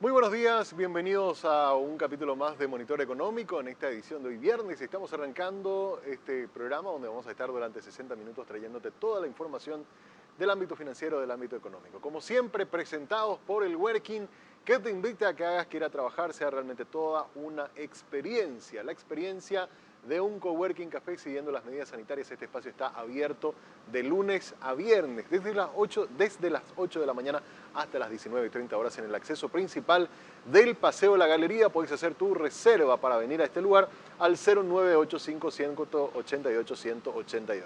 Muy buenos días, bienvenidos a un capítulo más de Monitor Económico. En esta edición de hoy viernes estamos arrancando este programa donde vamos a estar durante 60 minutos trayéndote toda la información del ámbito financiero, del ámbito económico. Como siempre, presentados por el Working, que te invita a que hagas que ir a trabajar sea realmente toda una experiencia. La experiencia de un coworking café siguiendo las medidas sanitarias. Este espacio está abierto de lunes a viernes, desde las 8 de la mañana hasta las 19:30 horas en el acceso principal del Paseo La Galería. Puedes hacer tu reserva para venir a este lugar al 0985-188-188.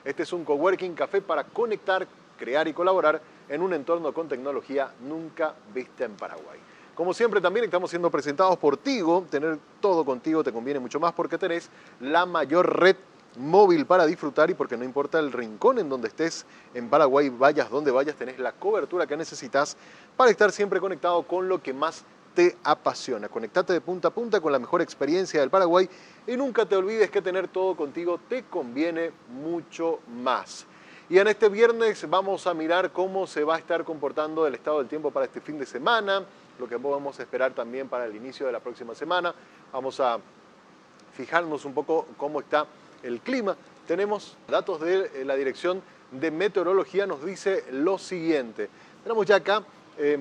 Este es un coworking café para conectar, crear y colaborar en un entorno con tecnología nunca vista en Paraguay. Como siempre también estamos siendo presentados por Tigo. Tener todo contigo te conviene mucho más porque tenés la mayor red móvil para disfrutar y porque no importa el rincón en donde estés en Paraguay, vayas donde vayas, tenés la cobertura que necesitas para estar siempre conectado con lo que más te apasiona. Conectate de punta a punta con la mejor experiencia del Paraguay y nunca te olvides que tener todo contigo te conviene mucho más. Y en este viernes vamos a mirar cómo se va a estar comportando el estado del tiempo para este fin de semana, lo que podemos esperar también para el inicio de la próxima semana. Vamos a fijarnos un poco cómo está el clima. Tenemos datos de la Dirección de Meteorología, nos dice lo siguiente. Tenemos ya acá,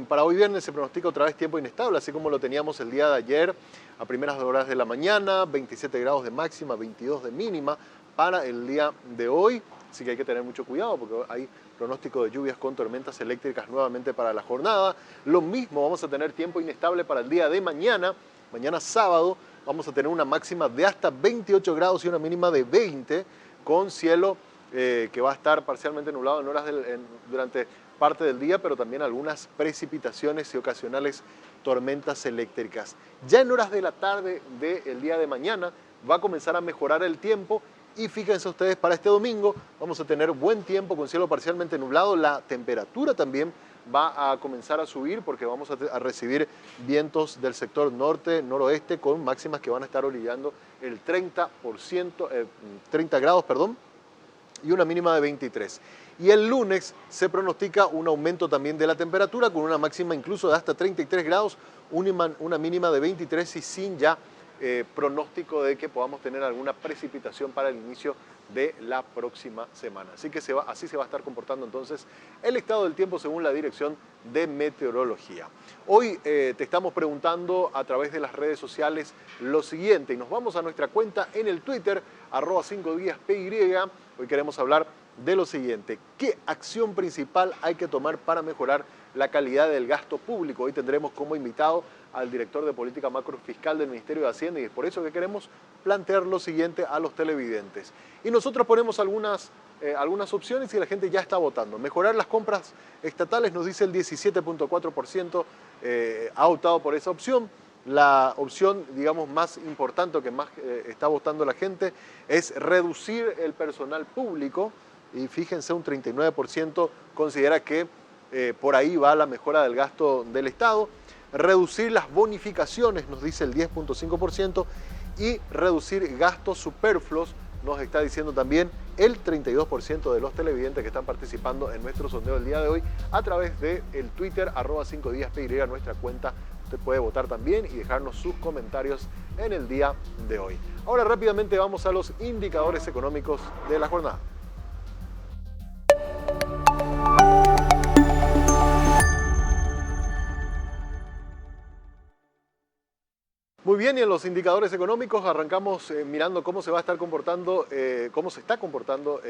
para hoy viernes se pronostica otra vez tiempo inestable, así como lo teníamos el día de ayer, a primeras horas de la mañana, 27 grados de máxima, 22 de mínima para el día de hoy. Así que hay que tener mucho cuidado porque hay pronóstico de lluvias con tormentas eléctricas nuevamente para la jornada. Lo mismo vamos a tener tiempo inestable para el día de mañana. Mañana sábado vamos a tener una máxima de hasta 28 grados y una mínima de 20 con cielo que va a estar parcialmente nublado durante parte del día, pero también algunas precipitaciones y ocasionales tormentas eléctricas. Ya en horas de la tarde del día de mañana va a comenzar a mejorar el tiempo. Y fíjense ustedes, para este domingo vamos a tener buen tiempo con cielo parcialmente nublado. La temperatura también va a comenzar a subir porque vamos a recibir vientos del sector norte-noroeste con máximas que van a estar orillando el 30 grados, y una mínima de 23. Y el lunes se pronostica un aumento también de la temperatura con una máxima incluso de hasta 33 grados, una mínima de 23 y sin ya pronóstico de que podamos tener alguna precipitación para el inicio de la próxima semana. Así que así se va a estar comportando entonces el estado del tiempo según la Dirección de Meteorología. Hoy te estamos preguntando a través de las redes sociales lo siguiente y nos vamos a nuestra cuenta en el Twitter, @5díaspy. Hoy queremos hablar de lo siguiente: ¿qué acción principal hay que tomar para mejorar la calidad del gasto público? Hoy tendremos como invitado al director de Política Macrofiscal del Ministerio de Hacienda y es por eso que queremos plantear lo siguiente a los televidentes. Y nosotros ponemos algunas opciones y la gente ya está votando. Mejorar las compras estatales, nos dice el 17.4%, ha optado por esa opción. La opción, digamos, más importante o que más está votando la gente es reducir el personal público y fíjense, un 39% considera que por ahí va la mejora del gasto del Estado. Reducir las bonificaciones, nos dice el 10.5%, y reducir gastos superfluos, nos está diciendo también el 32% de los televidentes que están participando en nuestro sondeo del día de hoy a través del Twitter, @5díaspy, nuestra cuenta. Usted puede votar también y dejarnos sus comentarios en el día de hoy. Ahora rápidamente vamos a los indicadores económicos de la jornada. Muy bien, y en los indicadores económicos arrancamos mirando cómo se va a estar comportando, cómo se está comportando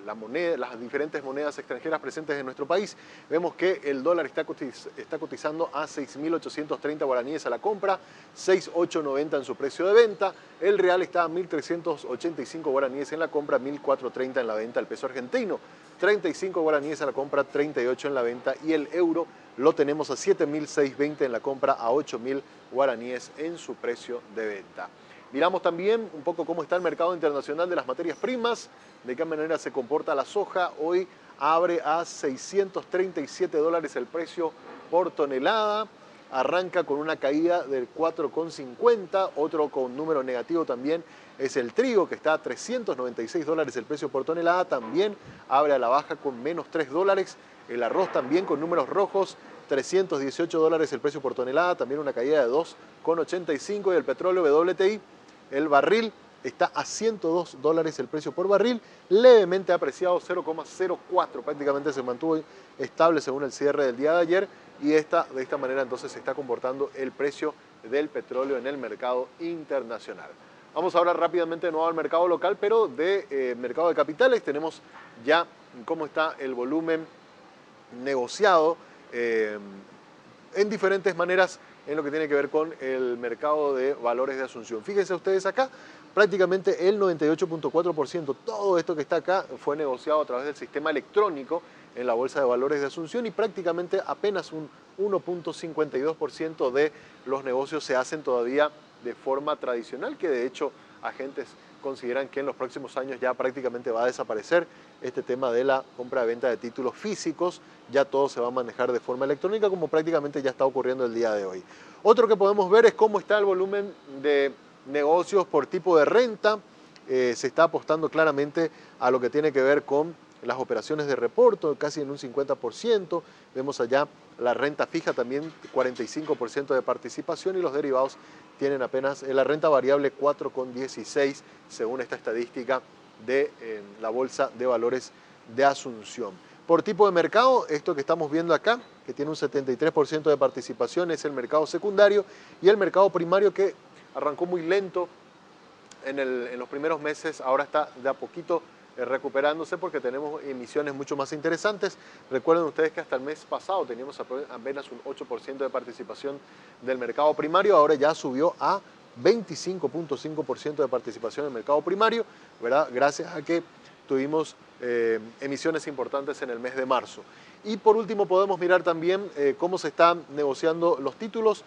la moneda, las diferentes monedas extranjeras presentes en nuestro país. Vemos que el dólar está cotizando a 6.830 guaraníes a la compra, 6.890 en su precio de venta. El real está a 1.385 guaraníes en la compra, 1.430 en la venta. El peso argentino, 35 guaraníes a la compra, 38 en la venta. Y el euro lo tenemos a 7.620 en la compra, a 8.000 guaraníes en su precio de venta. Miramos también un poco cómo está el mercado internacional de las materias primas, de qué manera se comporta la soja. Hoy abre a $637 el precio por tonelada, arranca con una caída del 4,50, otro con número negativo también es el trigo, que está a $396 el precio por tonelada, también abre a la baja con menos $3. El arroz también con números rojos $318 el precio por tonelada, también una caída de 2,85, y el petróleo WTI, el barril, está a $102 el precio por barril, levemente apreciado 0,04, prácticamente se mantuvo estable según el cierre del día de ayer, y de esta manera entonces se está comportando el precio del petróleo en el mercado internacional. Vamos a hablar rápidamente de nuevo al mercado local, pero de mercado de capitales. Tenemos ya cómo está el volumen negociado en diferentes maneras en lo que tiene que ver con el mercado de valores de Asunción. Fíjense ustedes acá, prácticamente el 98,4%, todo esto que está acá fue negociado a través del sistema electrónico en la Bolsa de Valores de Asunción, y prácticamente apenas un 1,52% de los negocios se hacen todavía de forma tradicional, que de hecho agentes consideran que en los próximos años ya prácticamente va a desaparecer este tema de la compra-venta de títulos físicos, ya todo se va a manejar de forma electrónica, como prácticamente ya está ocurriendo el día de hoy. Otro que podemos ver es cómo está el volumen de negocios por tipo de renta. Se está apostando claramente a lo que tiene que ver con las operaciones de reporto, casi en un 50%, vemos allá la renta fija también 45% de participación, y los derivados tienen apenas la renta variable 4,16 según esta estadística de la Bolsa de Valores de Asunción. Por tipo de mercado, esto que estamos viendo acá, que tiene un 73% de participación, es el mercado secundario, y el mercado primario, que arrancó muy lento en los primeros meses, ahora está de a poquito recuperándose porque tenemos emisiones mucho más interesantes. Recuerden ustedes que hasta el mes pasado teníamos apenas un 8% de participación del mercado primario, ahora ya subió a 25,5% de participación en el mercado primario, ¿verdad? Gracias a que tuvimos emisiones importantes en el mes de marzo. Y por último podemos mirar también cómo se están negociando los títulos.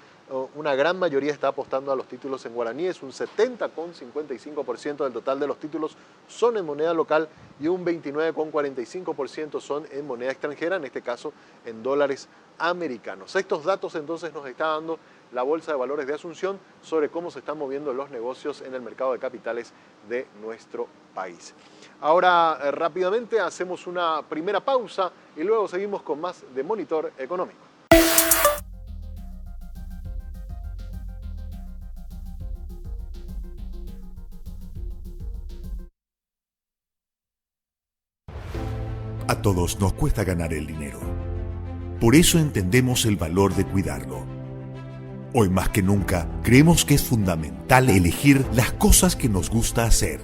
Una gran mayoría está apostando a los títulos en guaraníes, un 70,55% del total de los títulos son en moneda local y un 29,45% son en moneda extranjera, en este caso en dólares americanos. Estos datos entonces nos está dando la Bolsa de Valores de Asunción sobre cómo se están moviendo los negocios en el mercado de capitales de nuestro país. Ahora rápidamente hacemos una primera pausa y luego seguimos con más de Monitor Económico. A todos nos cuesta ganar el dinero. Por eso entendemos el valor de cuidarlo. Hoy más que nunca, creemos que es fundamental elegir las cosas que nos gusta hacer.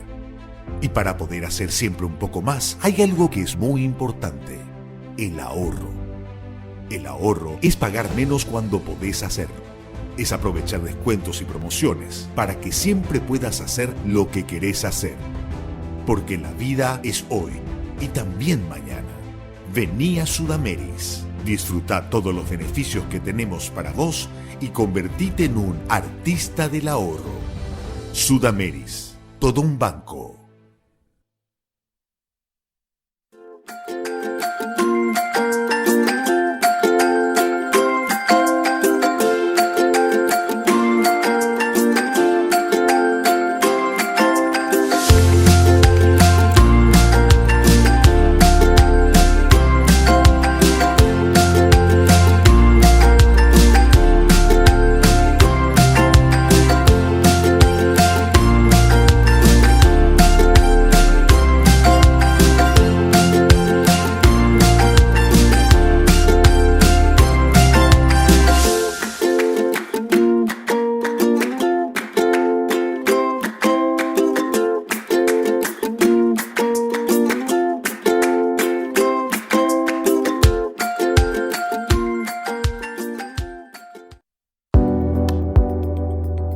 Y para poder hacer siempre un poco más, hay algo que es muy importante: el ahorro. El ahorro es pagar menos cuando podés hacerlo. Es aprovechar descuentos y promociones para que siempre puedas hacer lo que querés hacer. Porque la vida es hoy y también mañana. Vení a Sudameris. Disfruta todos los beneficios que tenemos para vos y convertite en un artista del ahorro. Sudameris, todo un banco.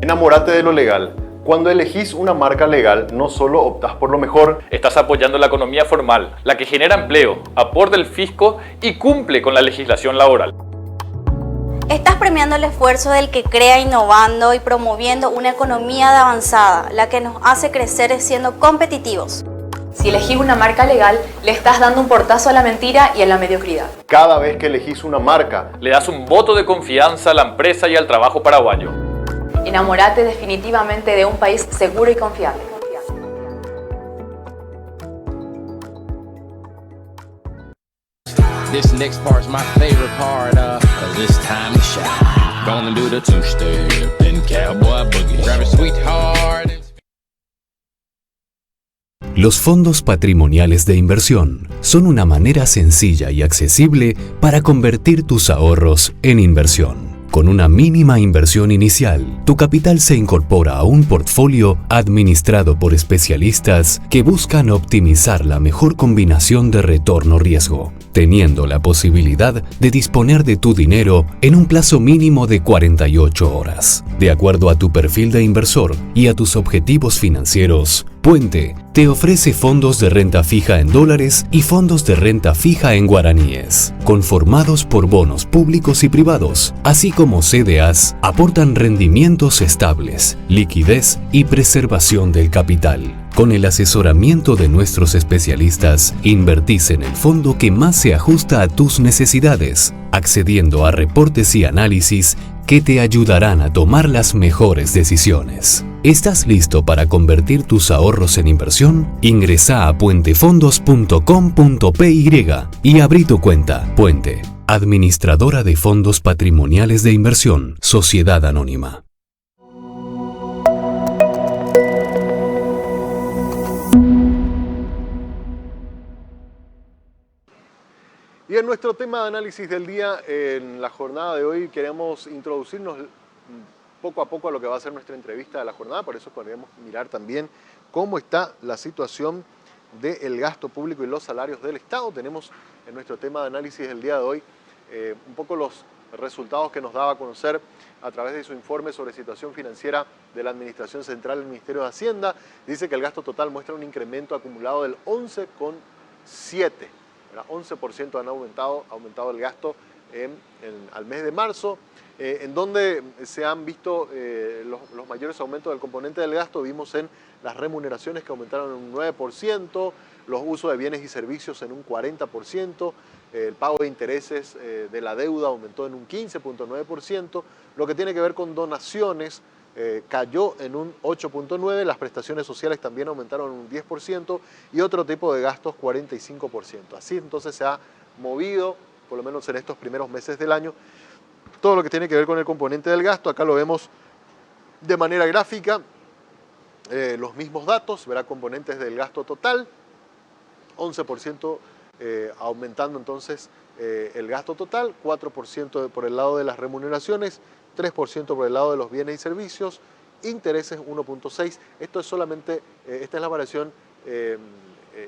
Enamórate de lo legal. Cuando elegís una marca legal, no solo optás por lo mejor, estás apoyando la economía formal, la que genera empleo, aporta el fisco y cumple con la legislación laboral. Estás premiando el esfuerzo del que crea innovando y promoviendo una economía de avanzada, la que nos hace crecer siendo competitivos. Si elegís una marca legal, le estás dando un portazo a la mentira y a la mediocridad. Cada vez que elegís una marca, le das un voto de confianza a la empresa y al trabajo paraguayo. Enamórate definitivamente de un país seguro y confiable. This next part's my favorite part, cause it's time to shine. Gonna do the two-step and cowboy boogie. Grab a sweetheart. Los fondos patrimoniales de inversión son una manera sencilla y accesible para convertir tus ahorros en inversión. Con una mínima inversión inicial, tu capital se incorpora a un portfolio administrado por especialistas que buscan optimizar la mejor combinación de retorno-riesgo, teniendo la posibilidad de disponer de tu dinero en un plazo mínimo de 48 horas. De acuerdo a tu perfil de inversor y a tus objetivos financieros, Puente te ofrece fondos de renta fija en dólares y fondos de renta fija en guaraníes, conformados por bonos públicos y privados, así como CDAs, aportan rendimientos estables, liquidez y preservación del capital. Con el asesoramiento de nuestros especialistas, invertís en el fondo que más se ajusta a tus necesidades, accediendo a reportes y análisis que te ayudarán a tomar las mejores decisiones. ¿Estás listo para convertir tus ahorros en inversión? Ingresa a puentefondos.com.py y abrí tu cuenta. Puente, administradora de fondos patrimoniales de inversión, Sociedad Anónima. Y en nuestro tema de análisis del día, en la jornada de hoy, queremos introducirnos poco a poco a lo que va a ser nuestra entrevista de la jornada. Por eso queremos mirar también cómo está la situación del gasto público y los salarios del Estado. Tenemos en nuestro tema de análisis del día de hoy un poco los resultados que nos daba a conocer a través de su informe sobre situación financiera de la Administración Central del Ministerio de Hacienda. Dice que el gasto total muestra un incremento acumulado del 11,7%. 11% han aumentado el gasto al mes de marzo, en donde se han visto los mayores aumentos del componente del gasto. Vimos en las remuneraciones que aumentaron en un 9%, los usos de bienes y servicios en un 40%, el pago de intereses de la deuda aumentó en un 15,9%, lo que tiene que ver con donaciones cayó en un 8,9%, las prestaciones sociales también aumentaron en un 10% y otro tipo de gastos 45%. Así entonces se ha movido, por lo menos en estos primeros meses del año, todo lo que tiene que ver con el componente del gasto. Acá lo vemos de manera gráfica, los mismos datos, verá componentes del gasto total, 11% aumentando entonces el gasto total, 4% por el lado de las remuneraciones, 3% por el lado de los bienes y servicios, intereses 1,6%. Esto es solamente, esta es la variación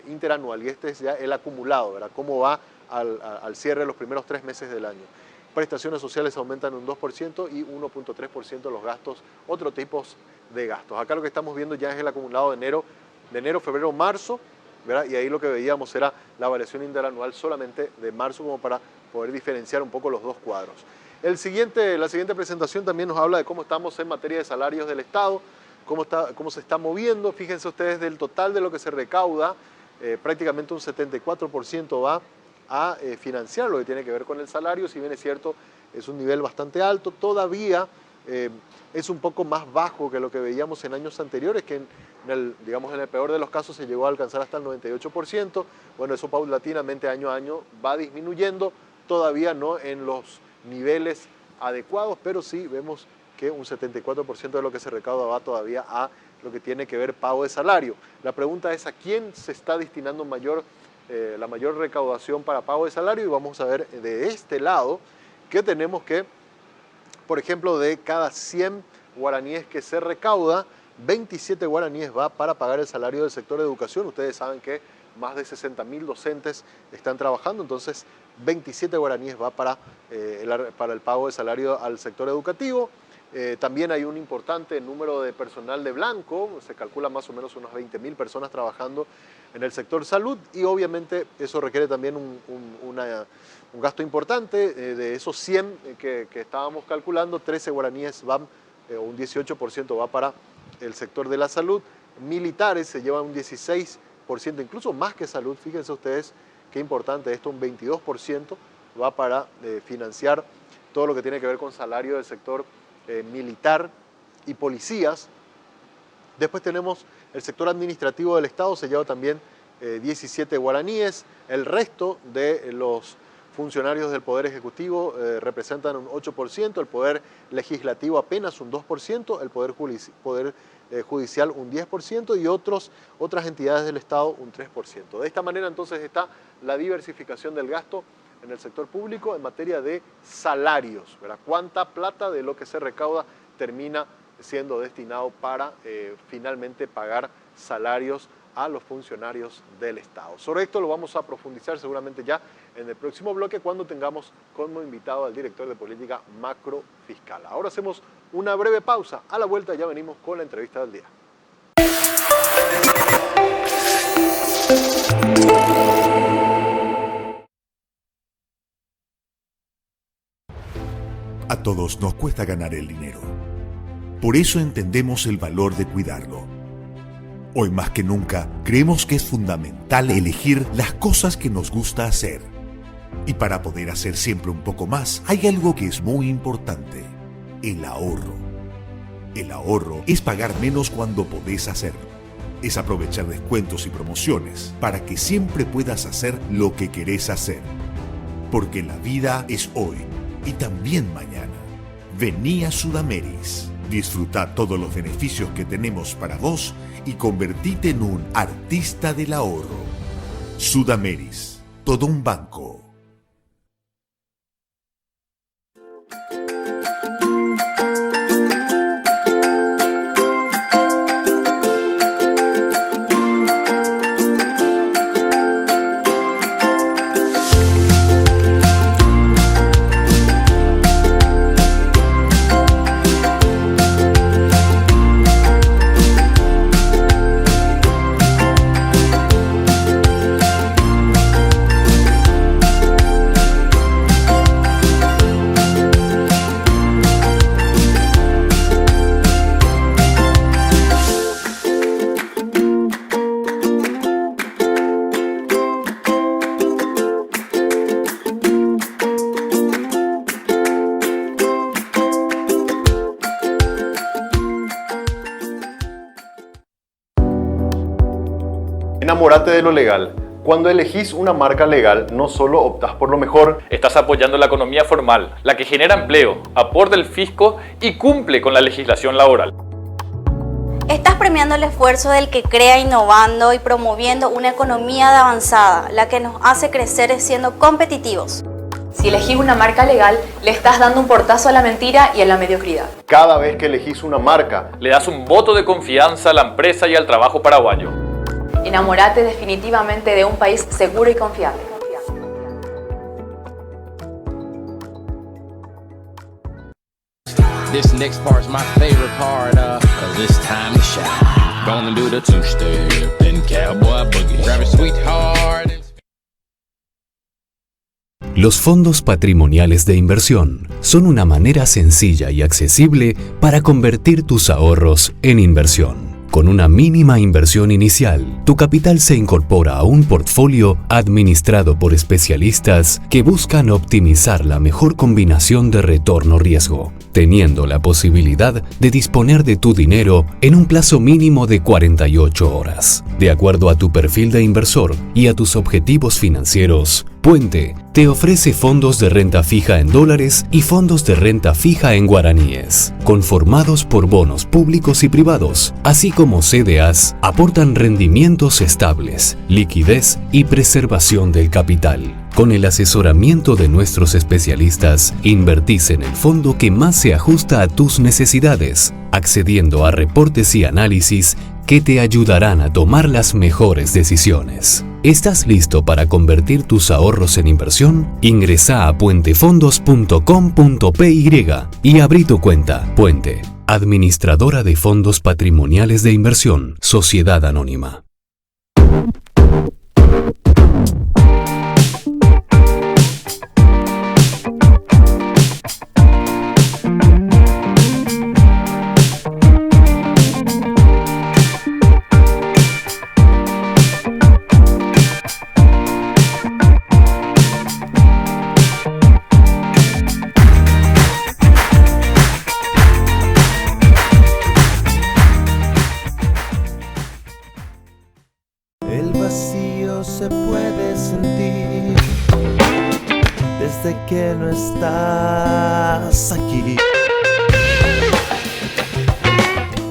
interanual y este es ya el acumulado, ¿verdad? Cómo va al cierre de los primeros 3 meses del año. Prestaciones sociales aumentan un 2% y 1,3% los gastos, otros tipos de gastos. Acá lo que estamos viendo ya es el acumulado de enero, febrero, marzo, ¿verdad? Y ahí lo que veíamos era la variación interanual solamente de marzo, como para poder diferenciar un poco los dos cuadros. La siguiente presentación también nos habla de cómo estamos en materia de salarios del Estado, cómo se está moviendo. Fíjense ustedes, del total de lo que se recauda, prácticamente un 74% va a financiar lo que tiene que ver con el salario. Si bien es cierto, es un nivel bastante alto, todavía es un poco más bajo que lo que veíamos en años anteriores, que en el peor de los casos se llegó a alcanzar hasta el 98%. Bueno, eso paulatinamente año a año va disminuyendo, todavía no en los niveles adecuados, pero sí vemos que un 74% de lo que se recauda va todavía a lo que tiene que ver pago de salario. La pregunta es a quién se está destinando la mayor recaudación para pago de salario, y vamos a ver de este lado que tenemos que, por ejemplo, de cada 100 guaraníes que se recauda, 27 guaraníes va para pagar el salario del sector de educación. Ustedes saben que más de 60.000 docentes están trabajando, entonces 27 guaraníes va para el pago de salario al sector educativo. También hay un importante número de personal de blanco, se calcula más o menos unas 20.000 personas trabajando en el sector salud, y obviamente eso requiere también un gasto importante. De esos 100 que estábamos calculando, 13 guaraníes van, un 18% va para el sector de la salud. Militares se llevan un 16%, incluso más que salud. Fíjense ustedes qué importante esto, un 22% va para financiar todo lo que tiene que ver con salario del sector militar y policías. Después tenemos el sector administrativo del Estado, se lleva también 17 guaraníes. El resto de los funcionarios del Poder Ejecutivo representan un 8%, el Poder Legislativo apenas un 2%, el Poder Judicial un 10% y otras entidades del Estado un 3%. De esta manera entonces está la diversificación del gasto en el sector público en materia de salarios, ¿verdad? ¿Cuánta plata de lo que se recauda termina siendo destinado para finalmente pagar salarios a los funcionarios del Estado? Sobre esto lo vamos a profundizar seguramente ya en el próximo bloque cuando tengamos como invitado al director de política macrofiscal. Ahora hacemos una breve pausa. A la vuelta ya venimos con la entrevista del día. A todos nos cuesta ganar el dinero. Por eso entendemos el valor de cuidarlo. Hoy más que nunca, creemos que es fundamental elegir las cosas que nos gusta hacer. Y para poder hacer siempre un poco más, hay algo que es muy importante: el ahorro. El ahorro es pagar menos cuando podés hacerlo. Es aprovechar descuentos y promociones para que siempre puedas hacer lo que querés hacer. Porque la vida es hoy y también mañana. Vení a Sudameris. Disfruta todos los beneficios que tenemos para vos y convertite en un artista del ahorro. Sudameris, todo un banco. Enamórate de lo legal. Cuando elegís una marca legal, no solo optás por lo mejor, Estás apoyando la economía formal, la que genera empleo, aporta el fisco y cumple con la legislación laboral. Estás premiando el esfuerzo del que crea innovando y promoviendo una economía de avanzada, la que nos hace crecer siendo competitivos. Si elegís una marca legal, le estás dando un portazo a la mentira y a la mediocridad. cada vez que elegís una marca, Le das un voto de confianza a la empresa y al trabajo paraguayo. Enamórate definitivamente de un país seguro y confiable. This next part's my favorite part, cause it's time to shine. Gonna do the two-step and cowboy boogie. Grab a sweetheart. Los fondos patrimoniales de inversión son una manera sencilla y accesible para convertir tus ahorros en inversión. Con una mínima inversión inicial, tu capital se incorpora a un portfolio administrado por especialistas que buscan optimizar la mejor combinación de retorno-riesgo, teniendo la posibilidad de disponer de tu dinero en un plazo mínimo de 48 horas. De acuerdo a tu perfil de inversor y a tus objetivos financieros, Puente te ofrece fondos de renta fija en dólares y fondos de renta fija en guaraníes, conformados por bonos públicos y privados, así como CDAs, aportan rendimientos estables, liquidez y preservación del capital. Con el asesoramiento de nuestros especialistas, invertís en el fondo que más se ajusta a tus necesidades, accediendo a reportes y análisis que te ayudarán a tomar las mejores decisiones. ¿Estás listo para convertir tus ahorros en inversión? Ingresa a puentefondos.com.py y abrí tu cuenta. Puente, administradora de fondos patrimoniales de inversión, Sociedad Anónima. que no estás aquí.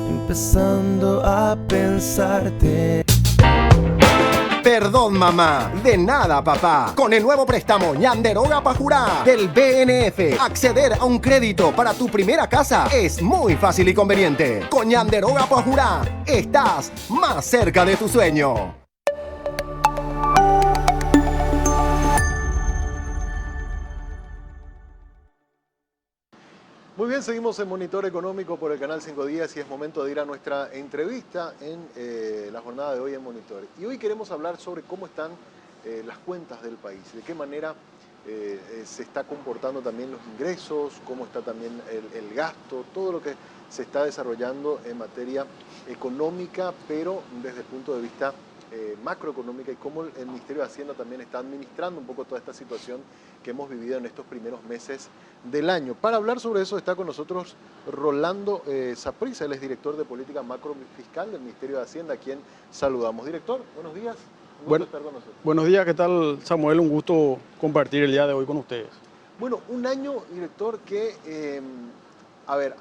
Empezando a pensarte. Perdón, mamá. De nada, papá. Con el nuevo préstamo Ñanderoga Pajurá del BNF, acceder a un crédito para tu primera casa es muy fácil y conveniente. Con Ñanderoga Pajurá estás más cerca de tu sueño. Muy bien, seguimos en Monitor Económico por el canal 5 Días y es momento de ir a nuestra entrevista en la jornada de hoy en Monitor. Y hoy queremos hablar sobre cómo están las cuentas del país, de qué manera se está comportando también los ingresos, cómo está también el gasto, todo lo que se está desarrollando en materia económica, pero desde el punto de vista macroeconómica y cómo el Ministerio de Hacienda también está administrando un poco toda esta situación que hemos vivido en estos primeros meses del año. Para hablar sobre eso está con nosotros Rolando Saprissa, él es director de Política Macrofiscal del Ministerio de Hacienda, a quien saludamos. Director, buenos días. Un gusto estar con nosotros. Buenos días, ¿qué tal, Samuel? Un gusto compartir el día de hoy con ustedes. Bueno, un año, director, que,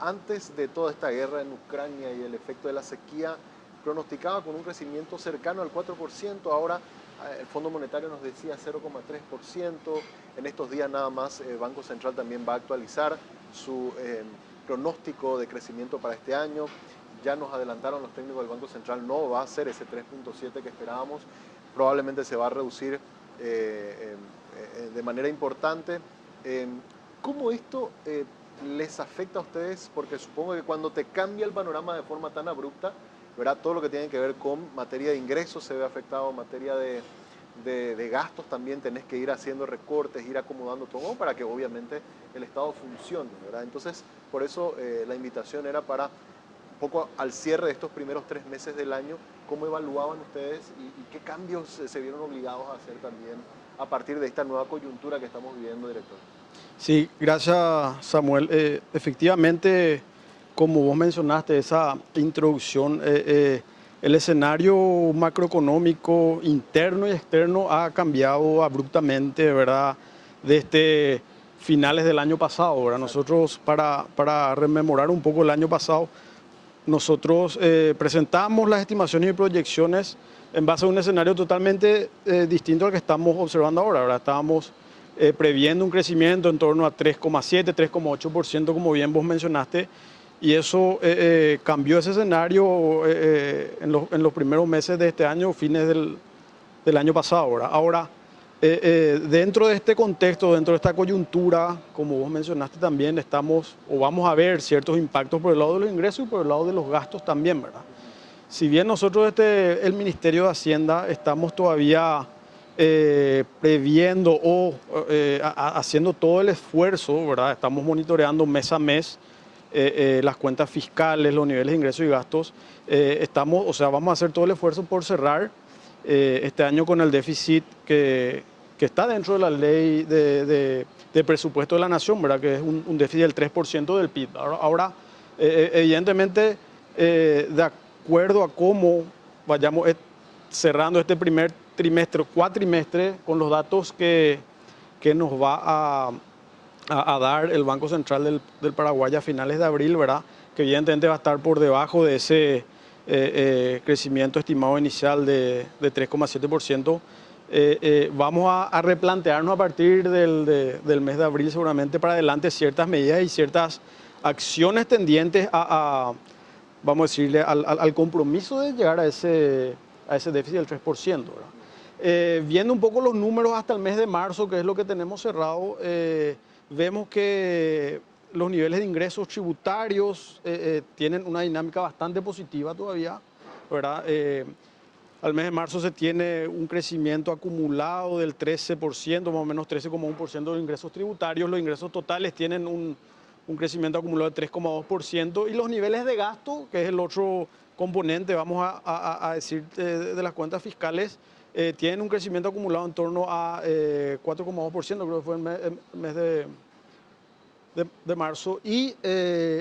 antes de toda esta guerra en Ucrania y el efecto de la sequía, pronosticaba con un crecimiento cercano al 4%, ahora el Fondo Monetario nos decía 0,3%, en estos días nada más el Banco Central también va a actualizar su pronóstico de crecimiento para este año, ya nos adelantaron los técnicos del Banco Central, no va a ser ese 3.7 que esperábamos, probablemente se va a reducir de manera importante. ¿Cómo esto les afecta a ustedes? Porque supongo que cuando te cambia el panorama de forma tan abrupta, ¿verdad? Todo lo que tiene que ver con materia de ingresos se ve afectado, materia de gastos también tenés que ir haciendo recortes, ir acomodando todo para que obviamente el Estado funcione, ¿verdad? Entonces, por eso la invitación era para un poco al cierre de estos primeros 3 meses del año, ¿cómo evaluaban ustedes y qué cambios se vieron obligados a hacer también a partir de esta nueva coyuntura que estamos viviendo, director? Sí, gracias, Samuel. Efectivamente, como vos mencionaste, esa introducción, el escenario macroeconómico interno y externo ha cambiado abruptamente, ¿verdad? Desde finales del año pasado, ¿verdad? Nosotros, para rememorar un poco el año pasado, nosotros presentamos las estimaciones y proyecciones en base a un escenario totalmente distinto al que estamos observando ahora, ¿verdad? Estábamos previendo un crecimiento en torno a 3,7, 3,8%, como bien vos mencionaste, y eso cambió ese escenario en los primeros meses de este año, fines del año pasado, ¿verdad? Ahora, dentro de este contexto, dentro de esta coyuntura, como vos mencionaste también, vamos a ver ciertos impactos por el lado de los ingresos y por el lado de los gastos también, ¿verdad? Si bien nosotros desde el Ministerio de Hacienda estamos todavía previendo o haciendo todo el esfuerzo, ¿verdad? Estamos monitoreando mes a mes las cuentas fiscales, los niveles de ingresos y gastos. Vamos a hacer todo el esfuerzo por cerrar este año con el déficit que está dentro de la ley de presupuesto de la Nación, ¿verdad? Que es un déficit del 3% del PIB. Ahora evidentemente, de acuerdo a cómo vayamos cerrando este primer cuatrimestre con los datos que nos va a dar el Banco Central del Paraguay a finales de abril, ¿verdad? Que evidentemente va a estar por debajo de ese crecimiento estimado inicial de 3,7%. Vamos a replantearnos a partir del mes de abril seguramente para adelante ciertas medidas y ciertas acciones tendientes vamos a decirle, al compromiso de llegar a ese déficit del 3%, ¿verdad? Viendo un poco los números hasta el mes de marzo, que es lo que tenemos cerrado, vemos que los niveles de ingresos tributarios tienen una dinámica bastante positiva todavía, ¿verdad? Al mes de marzo se tiene un crecimiento acumulado del 13%, más o menos 13,1% de los ingresos tributarios. Los ingresos totales tienen un crecimiento acumulado de 3,2%. Y los niveles de gasto, que es el otro componente, vamos a decir, de las cuentas fiscales, tienen un crecimiento acumulado en torno a 4,2%, creo que fue el mes de marzo, y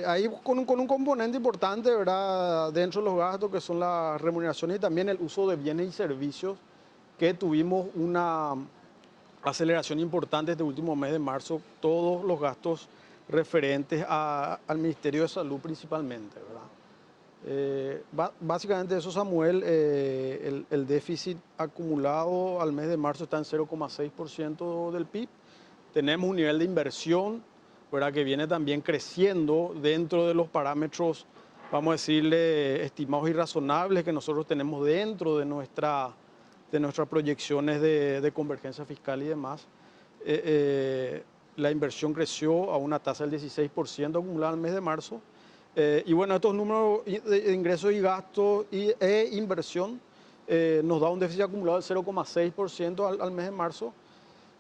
ahí con un componente importante, ¿verdad?, dentro de los gastos, que son las remuneraciones y también el uso de bienes y servicios, que tuvimos aceleración importante este último mes de marzo, todos los gastos referentes al Ministerio de Salud principalmente, ¿verdad? Básicamente eso, Samuel, el déficit acumulado al mes de marzo está en 0,6% del PIB. Tenemos un nivel de inversión, ¿verdad?, que viene también creciendo dentro de los parámetros, vamos a decirle, estimados y razonables que nosotros tenemos dentro de nuestras proyecciones de convergencia fiscal y demás. La inversión creció a una tasa del 16% acumulada al mes de marzo. Y bueno, estos números de ingresos y gastos e inversión nos da un déficit acumulado del 0,6% al mes de marzo.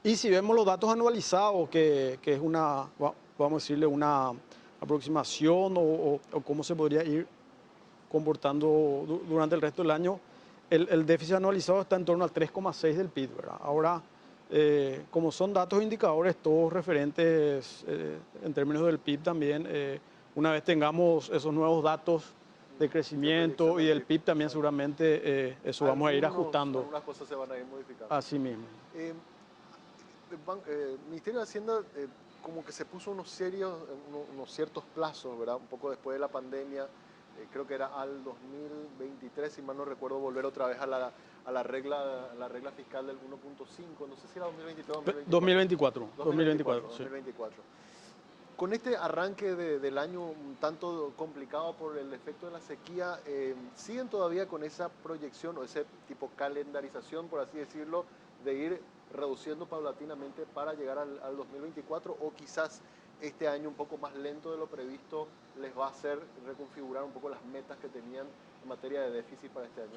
Y si vemos los datos anualizados, que es una, vamos a decirle, una aproximación o cómo se podría ir comportando durante el resto del año, el déficit anualizado está en torno al 3,6 del PIB, ¿verdad? Ahora, como son datos indicadores, todos referentes en términos del PIB también, una vez tengamos esos nuevos datos de crecimiento y del PIB también seguramente eso vamos a ir ajustando. Algunas cosas se van a ir modificando. Así mismo. El Ministerio de Hacienda como que se puso unos ciertos plazos, ¿verdad? Un poco después de la pandemia, creo que era al 2023, si mal no recuerdo, volver otra vez a la regla fiscal del 1.5, no sé si era 2023 o 2024. 2024. Con este arranque del año un tanto complicado por el efecto de la sequía, ¿siguen todavía con esa proyección o ese tipo calendarización, por así decirlo, de ir reduciendo paulatinamente para llegar al 2024? ¿O quizás este año un poco más lento de lo previsto les va a hacer reconfigurar un poco las metas que tenían en materia de déficit para este año?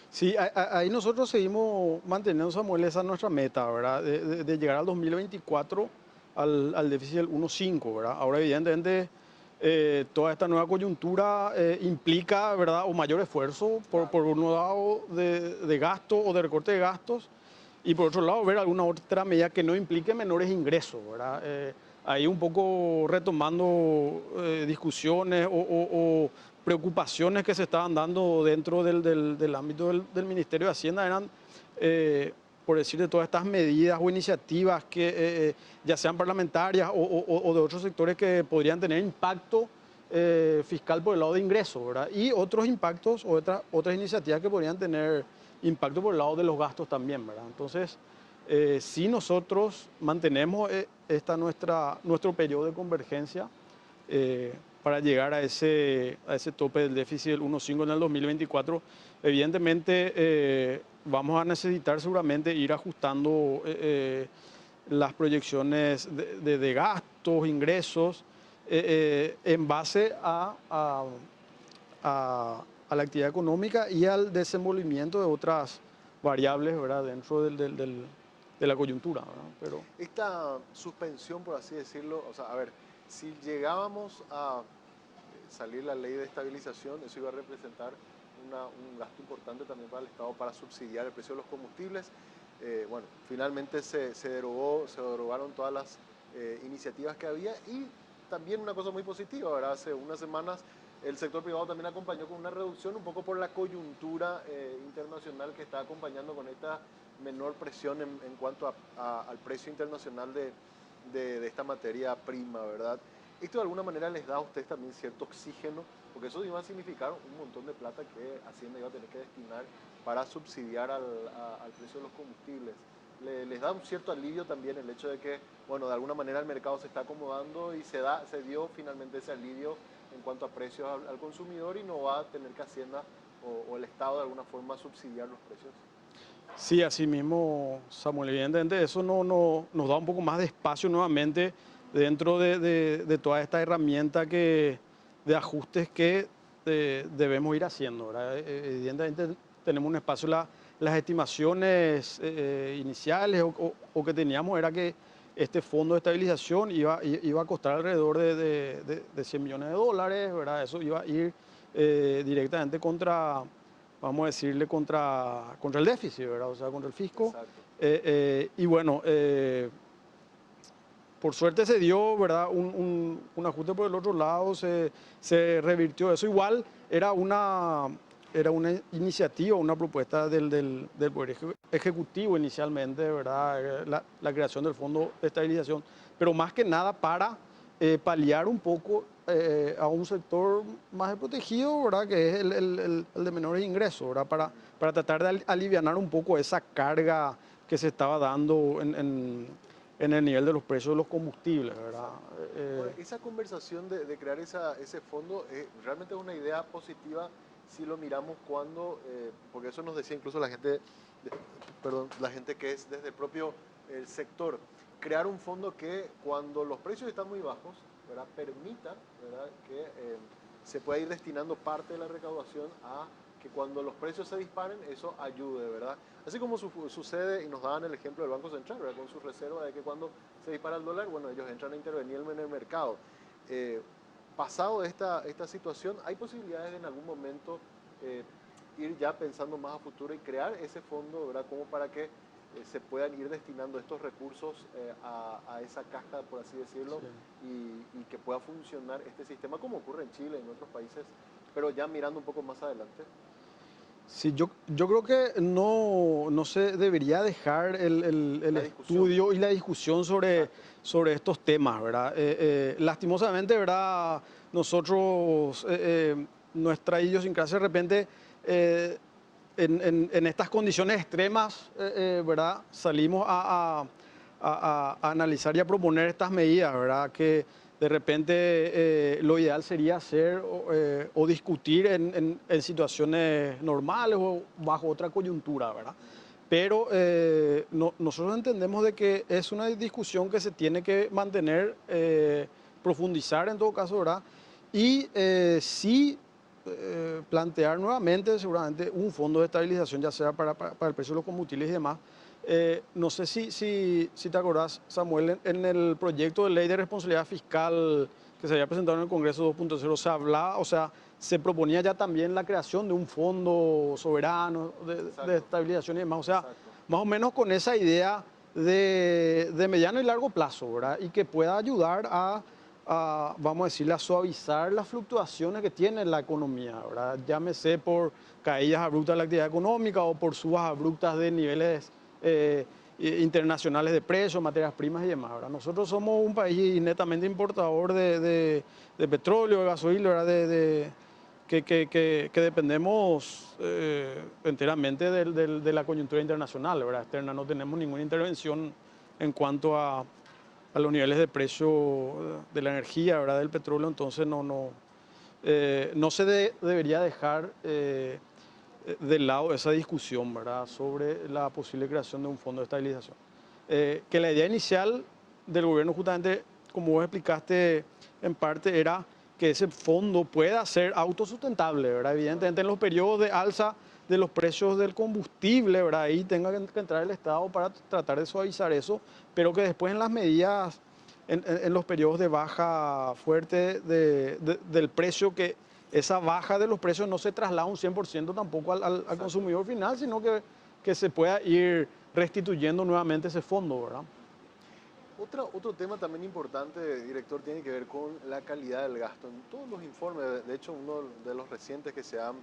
Sí, ahí nosotros seguimos manteniendo, Samuel, esa es nuestra meta, ¿verdad? De llegar al 2024 al déficit del 1.5, ¿verdad? Ahora, evidentemente, toda esta nueva coyuntura implica, ¿verdad?, un mayor esfuerzo por un lado de gasto o de recorte de gastos, y por otro lado ver alguna otra medida que no implique menores ingresos, ¿verdad? Ahí un poco retomando discusiones o preocupaciones que se estaban dando dentro del ámbito del Ministerio de Hacienda, eran, por decir, de todas estas medidas o iniciativas que ya sean parlamentarias o de otros sectores que podrían tener impacto fiscal por el lado de ingresos, ¿verdad? Y otros impactos o otras iniciativas que podrían tener impacto por el lado de los gastos también, ¿verdad? Entonces, si nosotros mantenemos nuestro periodo de convergencia para llegar a ese tope del déficit del 1.5 en el 2024, evidentemente vamos a necesitar seguramente ir ajustando las proyecciones de gastos, ingresos, en base a la actividad económica y al desenvolvimiento de otras variables, ¿verdad?, dentro de la coyuntura, ¿verdad? Pero esta suspensión, por así decirlo, o sea, a ver, si llegábamos a salir la ley de estabilización, eso iba a representar un gasto importante también para el Estado para subsidiar el precio de los combustibles. Bueno, finalmente se derogaron todas las iniciativas que había, y también una cosa muy positiva, ¿verdad? Hace unas semanas el sector privado también acompañó con una reducción un poco por la coyuntura internacional que está acompañando con esta menor presión en cuanto al precio internacional de esta materia prima, ¿verdad? Esto de alguna manera les da a ustedes también cierto oxígeno, porque eso iba a significar un montón de plata que Hacienda iba a tener que destinar para subsidiar al precio de los combustibles. Les da un cierto alivio también el hecho de que, bueno, de alguna manera el mercado se está acomodando y se dio finalmente ese alivio en cuanto a precios al consumidor, y no va a tener que Hacienda o el Estado de alguna forma subsidiar los precios. Sí, así mismo, Samuel, evidentemente eso nos da un poco más de espacio nuevamente dentro de toda esta herramienta de ajustes que debemos ir haciendo, ¿verdad? Evidentemente tenemos un espacio, las estimaciones iniciales o que teníamos era que este fondo de estabilización iba a costar alrededor de 100 millones de dólares, ¿verdad? Eso iba a ir directamente contra, vamos a decirle, contra el déficit, ¿verdad? O sea, contra el fisco. Y bueno, por suerte se dio, ¿verdad?, un ajuste por el otro lado, se revirtió eso. Igual era era una iniciativa, una propuesta del Poder Ejecutivo inicialmente, ¿verdad? La creación del Fondo de Estabilización, pero más que nada para paliar un poco a un sector más desprotegido, ¿verdad? Que es el de menores ingresos, ¿verdad? Para tratar de alivianar un poco esa carga que se estaba dando en el nivel de los precios de los combustibles, ¿verdad? Esa conversación de crear ese fondo realmente es una idea positiva si lo miramos cuando, porque eso nos decía incluso la gente que es desde el propio sector, crear un fondo que cuando los precios están muy bajos, ¿verdad? Permita, ¿verdad? Que se pueda ir destinando parte de la recaudación a que cuando los precios se disparen, eso ayude, ¿verdad? Así como sucede, y nos daban el ejemplo del Banco Central, ¿verdad? Con su reserva de que cuando se dispara el dólar, bueno, ellos entran a intervenir en el mercado. Pasado esta situación, ¿hay posibilidades de en algún momento ir ya pensando más a futuro y crear ese fondo, ¿verdad? Como para que se puedan ir destinando estos recursos a esa caja, por así decirlo, y que pueda funcionar este sistema como ocurre en Chile y en otros países, pero ya mirando un poco más adelante? Sí, yo creo que no se debería dejar el estudio y la discusión sobre estos temas, ¿verdad? Lastimosamente, ¿verdad? Nosotros, nuestra idiosincrasia de repente, en estas condiciones extremas, ¿verdad? Salimos a analizar y a proponer estas medidas, ¿verdad? Que de repente lo ideal sería hacer o discutir en situaciones normales o bajo otra coyuntura, ¿verdad? Pero nosotros entendemos de que es una discusión que se tiene que mantener, profundizar en todo caso, ¿verdad? Y sí plantear nuevamente seguramente un fondo de estabilización, ya sea para el precio de los combustibles y demás. No sé si te acordás, Samuel, en el proyecto de ley de responsabilidad fiscal que se había presentado en el Congreso 2.0 se hablaba, o sea, se proponía ya también la creación de un fondo soberano de estabilización y demás, o sea, más o menos con esa idea de mediano y largo plazo, ¿verdad? Y que pueda ayudar a, vamos a decirle, a suavizar las fluctuaciones que tiene la economía, ¿verdad? Llámese por caídas abruptas de la actividad económica o por subas abruptas de niveles internacionales de precios, materias primas y demás, ¿verdad? Nosotros somos un país netamente importador de petróleo, de gasoil, ¿verdad? Que dependemos enteramente de la coyuntura internacional, ¿verdad? Externa. No tenemos ninguna intervención en cuanto a los niveles de precio de la energía, ¿verdad? Del petróleo, entonces no se debería dejar de lado esa discusión, ¿verdad? Sobre la posible creación de un fondo de estabilización. Que la idea inicial del gobierno, justamente, como vos explicaste en parte, era que ese fondo pueda ser autosustentable, ¿verdad? Evidentemente en los periodos de alza de los precios del combustible, ¿verdad? Ahí tenga que entrar el Estado para tratar de suavizar eso, pero que después en las medidas, en los periodos de baja fuerte del precio, que esa baja de los precios no se traslada un 100% tampoco al consumidor final, sino que se pueda ir restituyendo nuevamente ese fondo, ¿verdad? Otro tema también importante, director, tiene que ver con la calidad del gasto. En todos los informes, de hecho uno de los recientes que se han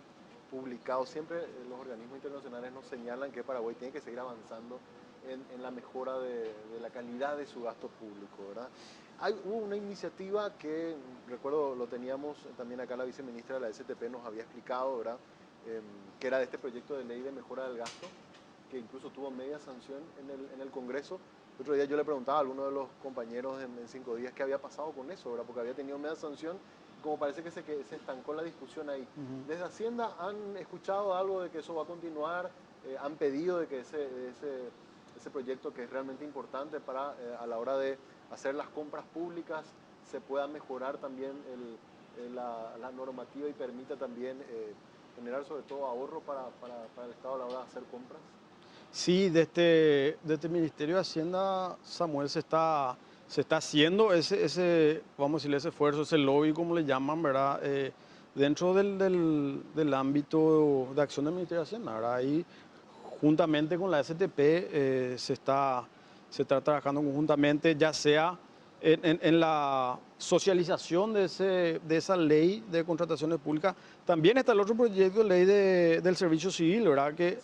publicado, siempre los organismos internacionales nos señalan que Paraguay tiene que seguir avanzando en la mejora de la calidad de su gasto público, ¿verdad? Hubo una iniciativa que, recuerdo, lo teníamos también acá la viceministra de la STP nos había explicado, ¿verdad? Que era de este proyecto de ley de mejora del gasto, que incluso tuvo media sanción en el Congreso. El otro día yo le preguntaba a alguno de los compañeros en 5 días qué había pasado con eso, ¿verdad? Porque había tenido media sanción, como parece que se estancó la discusión ahí. Desde Hacienda han escuchado algo de que eso va a continuar, han pedido de que ese proyecto, que es realmente importante para a la hora de hacer las compras públicas, se pueda mejorar también la normativa y permita también generar sobre todo ahorro para el Estado a la hora de hacer compras. Sí, desde el Ministerio de Hacienda, Samuel, se está haciendo ese, vamos a decirle, ese esfuerzo, ese lobby, como le llaman, ¿verdad? Dentro del ámbito de acción del Ministerio de Hacienda, ¿verdad? Ahí, juntamente con la STP, se está trabajando conjuntamente, ya sea en la socialización de esa ley de contrataciones públicas, también está el otro proyecto de ley del servicio civil, ¿verdad? Que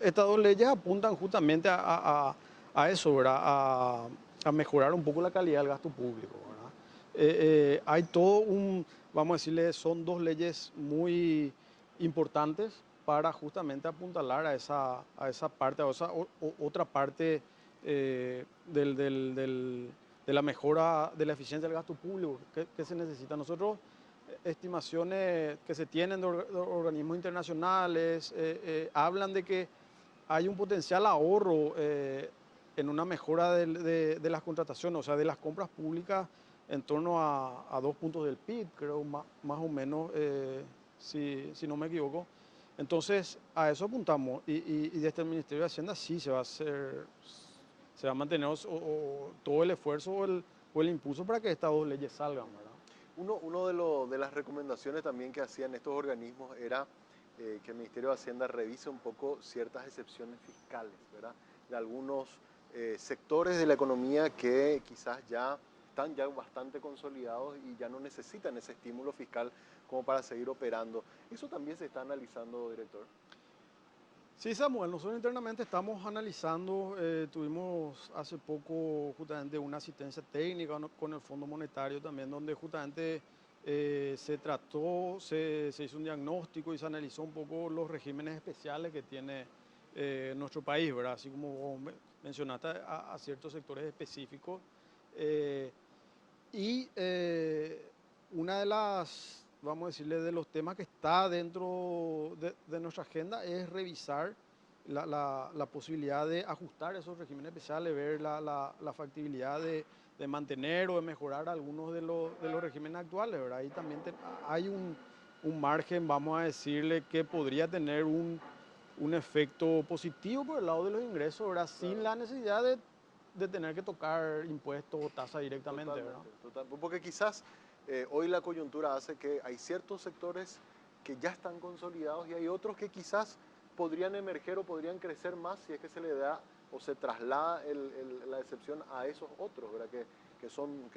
estas dos leyes apuntan justamente a eso, ¿verdad? A mejorar un poco la calidad del gasto público, ¿verdad? Hay todo vamos a decirle, son dos leyes muy importantes para justamente apuntalar a esa parte, a esa otra parte de la mejora de la eficiencia del gasto público que se necesita. Nosotros, estimaciones que se tienen de organismos internacionales hablan de que hay un potencial ahorro en una mejora de las contrataciones, o sea, de las compras públicas en torno a 2 puntos del PIB, creo, más o menos, si no me equivoco. Entonces, a eso apuntamos y desde el Ministerio de Hacienda sí se va a mantener todo el esfuerzo o el impulso para que estas dos leyes salgan, ¿verdad? Uno de las recomendaciones también que hacían estos organismos era que el Ministerio de Hacienda revise un poco ciertas excepciones fiscales, ¿verdad? De algunos sectores de la economía que quizás ya están bastante consolidados y ya no necesitan ese estímulo fiscal como para seguir operando. ¿Eso también se está analizando, director? Sí, Samuel, nosotros internamente estamos analizando, tuvimos hace poco justamente una asistencia técnica con el Fondo Monetario también, donde justamente se trató, se hizo un diagnóstico y se analizó un poco los regímenes especiales que tiene nuestro país, ¿verdad? Así como vos mencionaste a ciertos sectores específicos. Una de las, vamos a decirle, de los temas que está dentro de nuestra agenda es revisar la posibilidad de ajustar esos regímenes especiales, ver la factibilidad de mantener o de mejorar algunos de los regímenes actuales, ¿verdad? Ahí también hay un margen, vamos a decirle, que podría tener un efecto positivo por el lado de los ingresos, ¿verdad? Sin la necesidad de tener que tocar impuestos o tasas directamente, ¿verdad? Totalmente, porque quizás hoy la coyuntura hace que hay ciertos sectores que ya están consolidados y hay otros que quizás podrían emerger o podrían crecer más si es que se le da o se traslada la excepción a esos otros, ¿verdad? Que son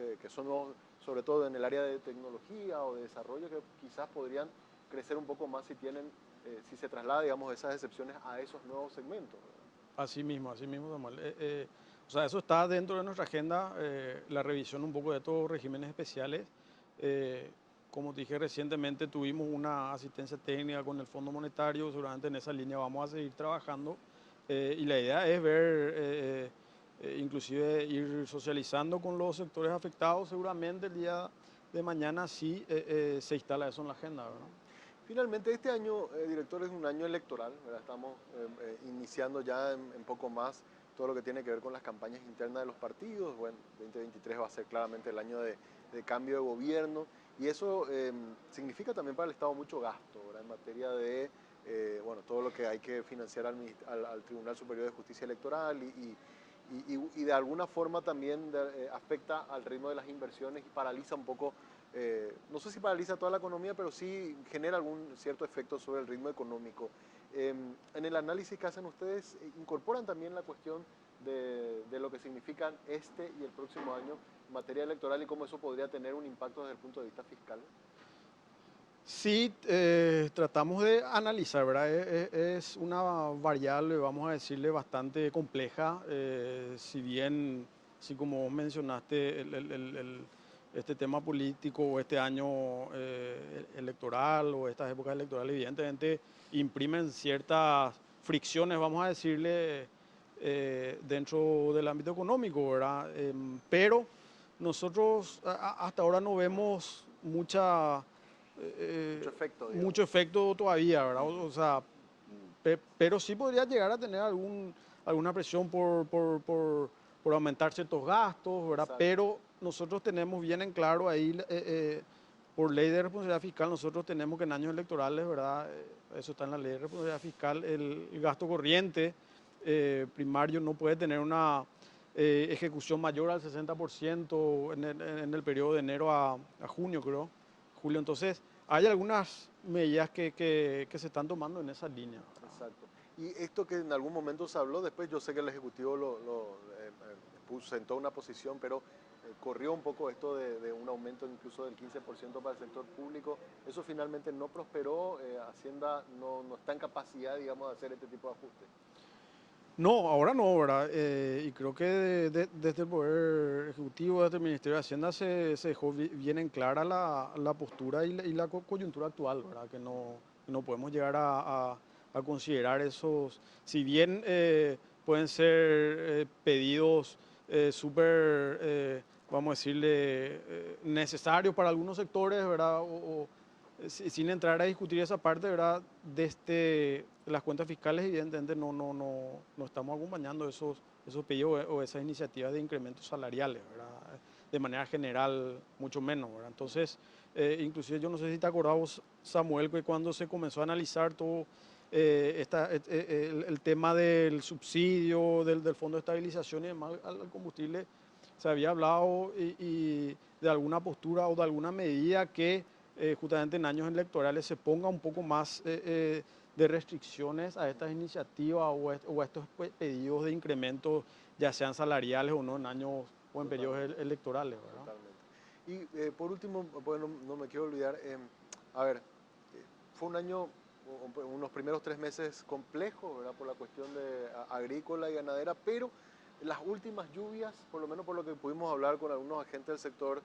sobre todo en el área de tecnología o de desarrollo, que quizás podrían crecer un poco más si se traslada, digamos, esas excepciones a esos nuevos segmentos, ¿verdad? Así mismo, Samuel. O sea, eso está dentro de nuestra agenda, la revisión un poco de estos regímenes especiales. Como te dije recientemente, tuvimos una asistencia técnica con el Fondo Monetario, seguramente en esa línea vamos a seguir trabajando. Y la idea es ver, inclusive ir socializando con los sectores afectados, seguramente el día de mañana sí se instala eso en la agenda, ¿verdad? Finalmente, este año, director, es un año electoral, ¿verdad? Estamos iniciando ya en poco más todo lo que tiene que ver con las campañas internas de los partidos. Bueno, 2023 va a ser claramente el año de cambio de gobierno y eso significa también para el Estado mucho gasto, ¿verdad? En materia de todo lo que hay que financiar al Tribunal Superior de Justicia Electoral y de alguna forma también afecta al ritmo de las inversiones y paraliza un poco, no sé si paraliza toda la economía, pero sí genera algún cierto efecto sobre el ritmo económico. En el análisis que hacen ustedes, ¿incorporan también la cuestión de lo que significan este y el próximo año en materia electoral y cómo eso podría tener un impacto desde el punto de vista fiscal? Sí, tratamos de analizar, ¿verdad? Es una variable, vamos a decirle, bastante compleja. Si bien, así como vos mencionaste, este tema político o este año electoral o estas épocas electorales, evidentemente imprimen ciertas fricciones, vamos a decirle, dentro del ámbito económico, ¿verdad? Pero nosotros hasta ahora no vemos mucho efecto todavía, ¿verdad? O sea, pero sí podría llegar a tener alguna presión por aumentar ciertos gastos, ¿verdad? Exacto. Pero nosotros tenemos bien en claro ahí, por ley de responsabilidad fiscal, nosotros tenemos que en años electorales, ¿verdad? Eso está en la ley de responsabilidad fiscal, el gasto corriente primario no puede tener una ejecución mayor al 60% en el periodo de enero a junio, creo. Julio, entonces hay algunas medidas que se están tomando en esa línea. Exacto. Y esto que en algún momento se habló, después yo sé que el Ejecutivo sentó una posición, pero corrió un poco esto de un aumento incluso del 15% para el sector público. Eso finalmente no prosperó. Hacienda no está en capacidad, digamos, de hacer este tipo de ajustes. No, ahora no, ¿verdad? Y creo que desde el Poder Ejecutivo, desde el Ministerio de Hacienda, se dejó bien en clara la postura y la coyuntura actual, ¿verdad? Que no podemos llegar a considerar esos, si bien pueden ser pedidos súper, vamos a decirle, necesarios para algunos sectores, ¿verdad? Sin entrar a discutir esa parte, ¿verdad? Desde las cuentas fiscales, evidentemente no estamos acompañando esos pedidos o esas iniciativas de incrementos salariales, ¿verdad? De manera general, mucho menos, ¿verdad? Entonces, inclusive yo no sé si te acordabas, Samuel, que cuando se comenzó a analizar todo el tema del subsidio, del Fondo de Estabilización y demás al combustible, se había hablado y de alguna postura o de alguna medida que justamente en años electorales se ponga un poco más de restricciones a estas iniciativas o a estos pedidos de incrementos, ya sean salariales o no, en años o en periodos electorales, ¿verdad? Totalmente. Y por último, bueno, no me quiero olvidar, a ver, fue un año, unos primeros 3 meses complejos, ¿verdad? Por la cuestión de agrícola y ganadera, pero las últimas lluvias, por lo menos por lo que pudimos hablar con algunos agentes del sector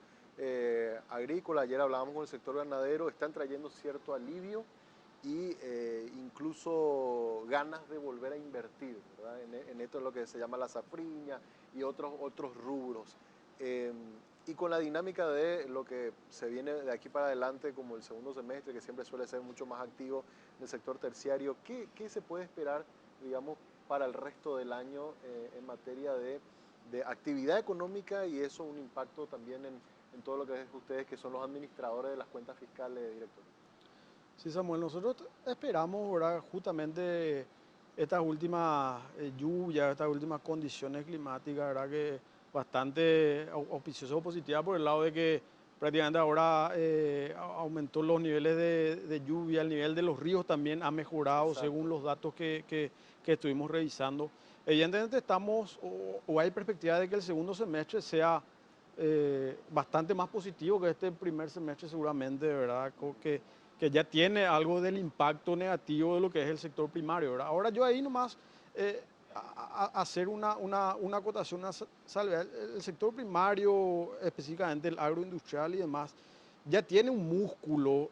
agrícola, ayer hablábamos con el sector ganadero, están trayendo cierto alivio y incluso ganas de volver a invertir, ¿verdad? En esto es lo que se llama la safriña y otros rubros. Y con la dinámica de lo que se viene de aquí para adelante, como el segundo semestre, que siempre suele ser mucho más activo en el sector terciario, ¿qué se puede esperar, digamos, para el resto del año en materia de actividad económica y eso un impacto también en todo lo que es ustedes, que son los administradores de las cuentas fiscales, director? Sí, Samuel, nosotros esperamos, ¿verdad? Justamente estas últimas lluvias, estas últimas condiciones climáticas, ¿verdad? Que bastante auspiciosas o positivas por el lado de que prácticamente ahora aumentó los niveles de lluvia, el nivel de los ríos también ha mejorado. Exacto. Según los datos que estuvimos revisando. Evidentemente estamos, o hay perspectiva de que el segundo semestre sea bastante más positivo que este primer semestre seguramente, ¿verdad? Que ya tiene algo del impacto negativo de lo que es el sector primario, ¿verdad? Ahora yo ahí nomás hacer una acotación, una salvedad. El sector primario, específicamente el agroindustrial y demás, ya tiene un músculo,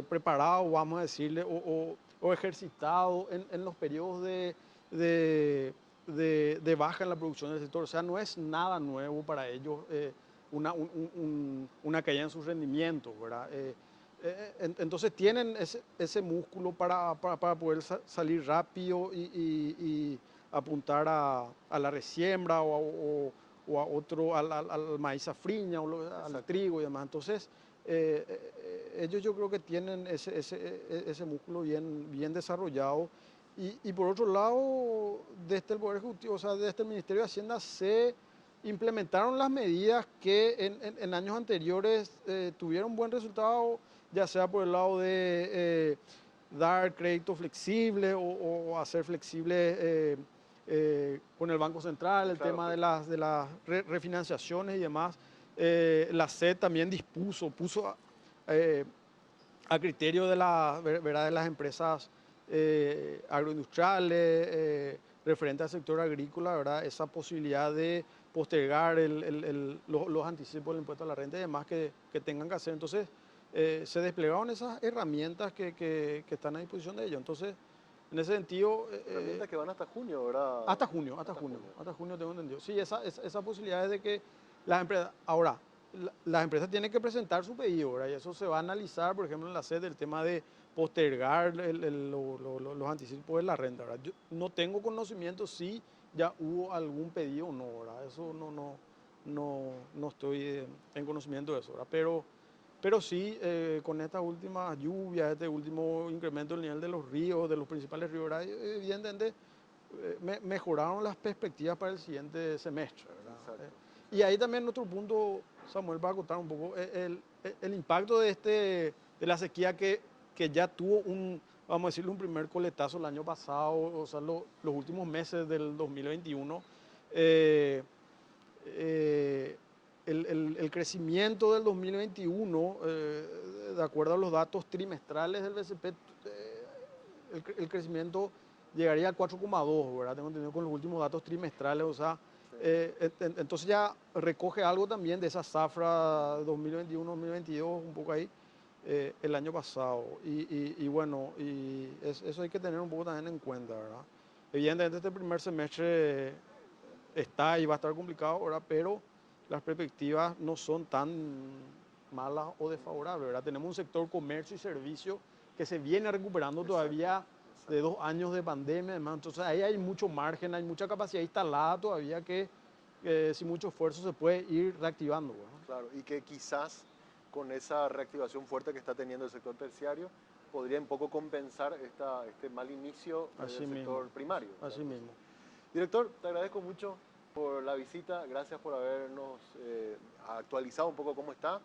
preparado, vamos a decirle, o ejercitado en los periodos de baja en la producción del sector. O sea, no es nada nuevo para ellos una caída en sus rendimientos, ¿verdad? Entonces tienen ese músculo para poder salir rápido y apuntar a la resiembra o a otro, al maíz safriña o al trigo y demás. Entonces, ellos yo creo que tienen ese músculo bien desarrollado. Y por otro lado, desde el Poder Ejecutivo, o sea, desde el Ministerio de Hacienda se implementaron las medidas que en años anteriores tuvieron buen resultado, ya sea por el lado de dar crédito flexible o hacer flexible con el Banco Central, el tema de las refinanciaciones y demás. La SED también puso a criterio de las empresas agroindustriales, referente al sector agrícola, ¿verdad? Esa posibilidad de postergar los anticipos del impuesto a la renta y demás que tengan que hacer. Entonces, se desplegaron esas herramientas que están a disposición de ellos. Entonces, en ese sentido... herramientas que van hasta junio, ¿verdad? Hasta junio tengo entendido. Sí, esa posibilidad es de que las empresas... Ahora, las empresas tienen que presentar su pedido, ¿verdad? Y eso se va a analizar, por ejemplo, en la SED, el tema de postergar los anticipos de la renta, ¿verdad? Yo no tengo conocimiento si ya hubo algún pedido o no, ¿verdad? Eso no estoy en conocimiento de eso, ¿verdad? Pero sí, con estas últimas lluvias, este último incremento del nivel de los ríos, de los principales ríos, ¿verdad? Evidentemente mejoraron las perspectivas para el siguiente semestre, ¿verdad? Y ahí también otro punto, Samuel, va a contar un poco el impacto de la sequía que ya tuvo vamos a decirle, un primer coletazo el año pasado, o sea, los últimos meses del 2021. El crecimiento del 2021, de acuerdo a los datos trimestrales del BCP, el crecimiento llegaría al 4,2, ¿verdad? Tengo entendido con los últimos datos trimestrales, o sea, entonces ya recoge algo también de esa zafra 2021-2022, un poco ahí, el año pasado. Y bueno, eso hay que tener un poco también en cuenta, ¿verdad? Evidentemente este primer semestre está y va a estar complicado, ¿verdad? Pero las perspectivas no son tan malas o desfavorables, ¿verdad? Tenemos un sector comercio y servicio que se viene recuperando todavía de 2 años de pandemia, además. Entonces ahí hay mucho margen, hay mucha capacidad instalada todavía que sin mucho esfuerzo se puede ir reactivando, ¿verdad? Claro, y que quizás con esa reactivación fuerte que está teniendo el sector terciario podría un poco compensar este mal inicio del sector primario. Así mismo. Director, te agradezco mucho por la visita, gracias por habernos actualizado un poco cómo está,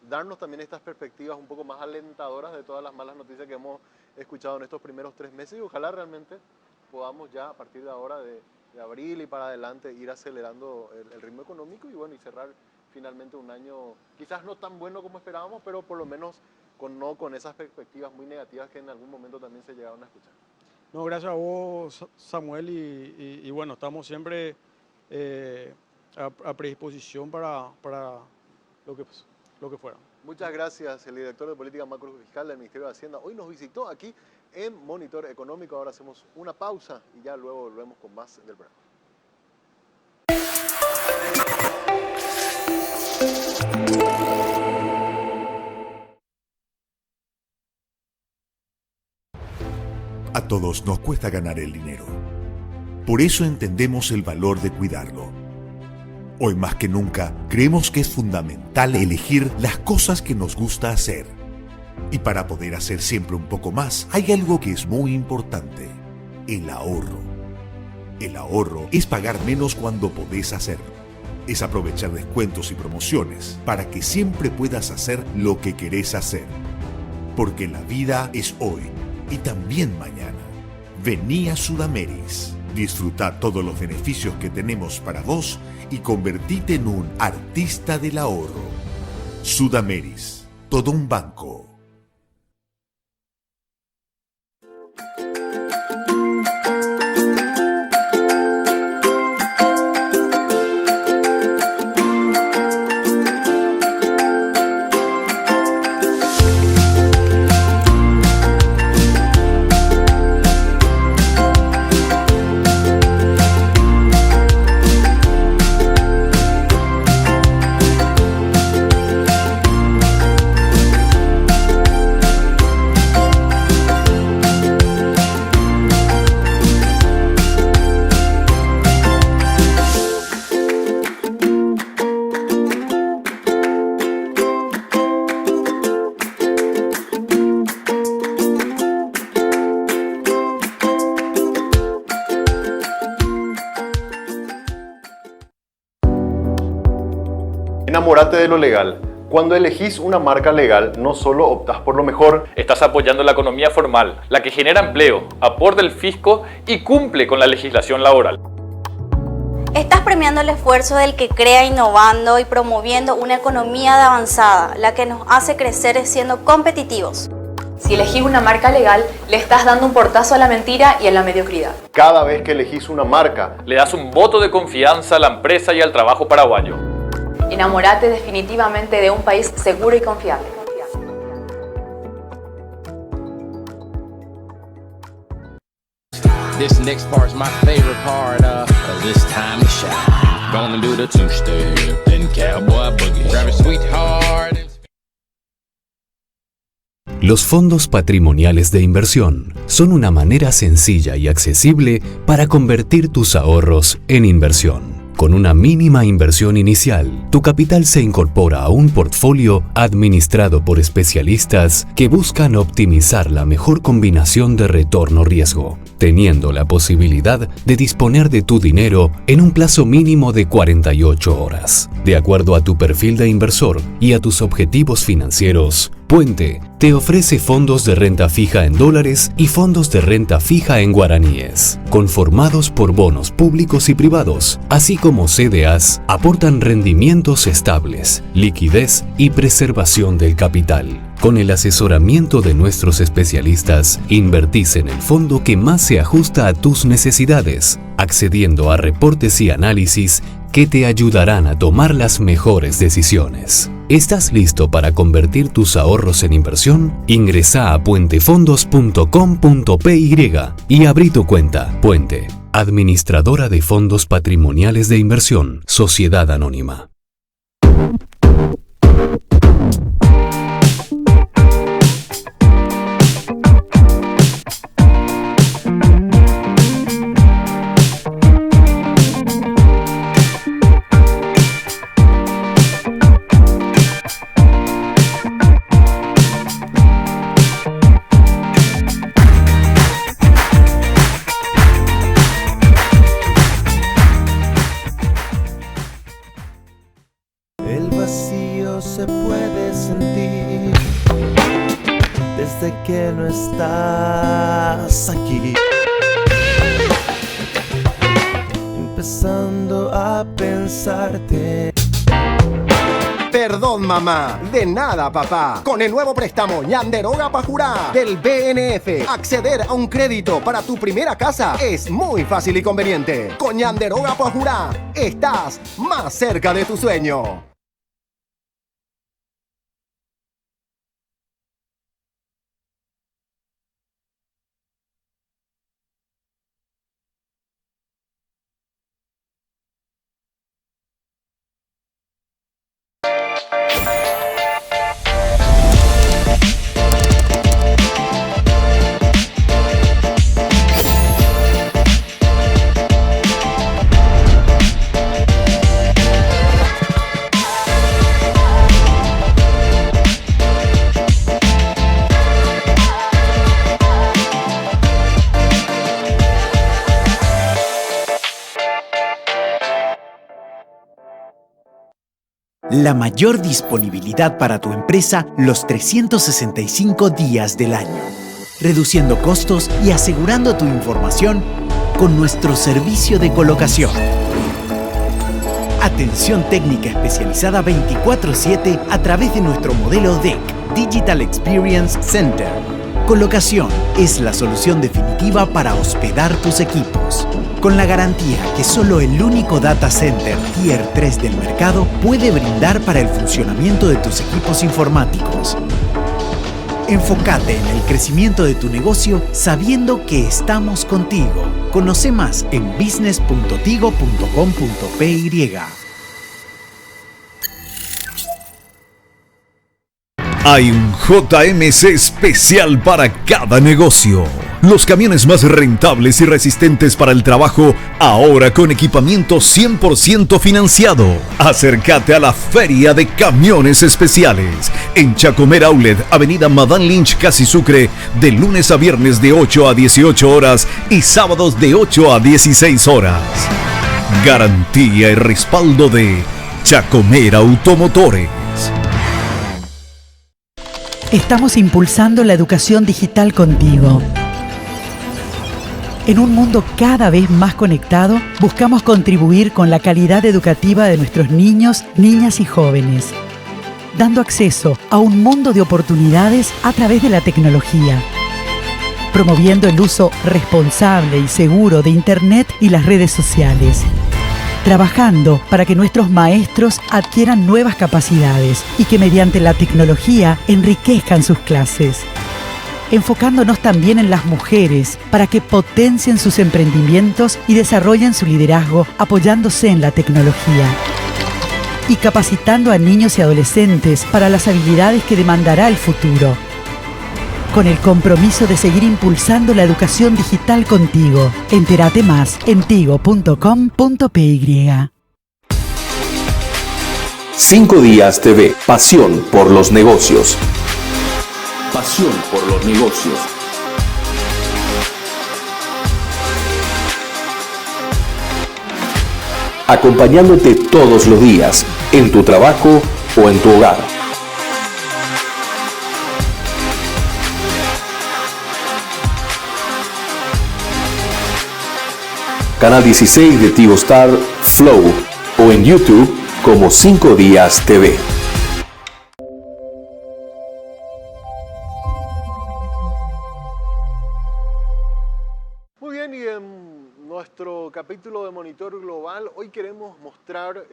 darnos también estas perspectivas un poco más alentadoras de todas las malas noticias que hemos escuchado en estos primeros 3 meses y ojalá realmente podamos ya a partir de ahora de abril y para adelante ir acelerando el ritmo económico y bueno, y cerrar finalmente un año quizás no tan bueno como esperábamos, pero por lo menos no con esas perspectivas muy negativas que en algún momento también se llegaron a escuchar. No, gracias a vos, Samuel, y bueno, estamos siempre a predisposición para lo que fuera. Muchas gracias, el director de Política Macrofiscal del Ministerio de Hacienda. Hoy nos visitó aquí en Monitor Económico. Ahora hacemos una pausa y ya luego volvemos con más del programa. A todos nos cuesta ganar el dinero. Por eso entendemos el valor de cuidarlo. Hoy más que nunca, creemos que es fundamental elegir las cosas que nos gusta hacer. Y para poder hacer siempre un poco más, hay algo que es muy importante: el ahorro. El ahorro es pagar menos cuando podés hacerlo. Es aprovechar descuentos y promociones para que siempre puedas hacer lo que querés hacer. Porque la vida es hoy y también mañana. Vení a Sudameris. Disfruta todos los beneficios que tenemos para vos y convertite en un artista del ahorro. Sudameris, todo un banco. Enamórate de lo legal. Cuando elegís una marca legal, no solo optás por lo mejor, estás apoyando la economía formal, la que genera empleo, aporta el fisco y cumple con la legislación laboral. Estás premiando el esfuerzo del que crea innovando y promoviendo una economía de avanzada, la que nos hace crecer siendo competitivos. Si elegís una marca legal, le estás dando un portazo a la mentira y a la mediocridad. cada vez que elegís una marca, Le das un voto de confianza a la empresa y al trabajo paraguayo. Enamórate definitivamente de un país seguro y confiable. This next part's my favorite part, 'cause it's time to shine. Gonna do the two-step, then cowboy boogie. Grab a sweetheart. Los fondos patrimoniales de inversión son una manera sencilla y accesible para convertir tus ahorros en inversión. Con una mínima inversión inicial, tu capital se incorpora a un portfolio administrado por especialistas que buscan optimizar la mejor combinación de retorno-riesgo, teniendo la posibilidad de disponer de tu dinero en un plazo mínimo de 48 horas. De acuerdo a tu perfil de inversor y a tus objetivos financieros, Puente te ofrece fondos de renta fija en dólares y fondos de renta fija en guaraníes, conformados por bonos públicos y privados, así como CDAs, aportan rendimientos estables, liquidez y preservación del capital. Con el asesoramiento de nuestros especialistas, invertís en el fondo que más se ajusta a tus necesidades, accediendo a reportes y análisis que te ayudarán a tomar las mejores decisiones. ¿Estás listo para convertir tus ahorros en inversión? Ingresa a puentefondos.com.py y abrí tu cuenta. Puente, administradora de fondos patrimoniales de inversión, Sociedad Anónima. El vacío se puede sentir desde que no estás aquí. Empezando a pensarte. Perdón, mamá. De nada, papá. Con el nuevo préstamo Ñanderoga Pajurá del BNF, acceder a un crédito para tu primera casa es muy fácil y conveniente. Con Ñanderoga Pajurá estás más cerca de tu sueño. La mayor disponibilidad para tu empresa los 365 días del año, reduciendo costos y asegurando tu información con nuestro servicio de colocación. Atención técnica especializada 24/7 a través de nuestro modelo DEC, Digital Experience Center. Colocación es la solución definitiva para hospedar tus equipos, con la garantía que solo el único data center Tier 3 del mercado puede brindar para el funcionamiento de tus equipos informáticos. Enfócate en el crecimiento de tu negocio sabiendo que estamos contigo. Conoce más en business.tigo.com.py. Hay un JMC especial para cada negocio. Los camiones más rentables y resistentes para el trabajo, ahora con equipamiento 100% financiado. Acércate a la Feria de Camiones Especiales en Chacomer Outlet, Avenida Madame Lynch, Casi Sucre, de lunes a viernes de 8 a 18 horas y sábados de 8 a 16 horas. Garantía y respaldo de Chacomer Automotores. Estamos impulsando la educación digital contigo. En un mundo cada vez más conectado, buscamos contribuir con la calidad educativa de nuestros niños, niñas y jóvenes, dando acceso a un mundo de oportunidades a través de la tecnología, promoviendo el uso responsable y seguro de Internet y las redes sociales, trabajando para que nuestros maestros adquieran nuevas capacidades y que mediante la tecnología enriquezcan sus clases. Enfocándonos también en las mujeres para que potencien sus emprendimientos y desarrollen su liderazgo apoyándose en la tecnología. Y capacitando a niños y adolescentes para las habilidades que demandará el futuro. Con el compromiso de seguir impulsando la educación digital contigo. Entérate más en tigo.com.py. 5 Días TV. Pasión por los negocios. Pasión por los negocios. Acompañándote todos los días, en tu trabajo o en tu hogar. canal 16 de Tigo Star, Flow o en YouTube como 5 Días TV. Muy bien, y en nuestro capítulo de Monitor Global hoy queremos mostrar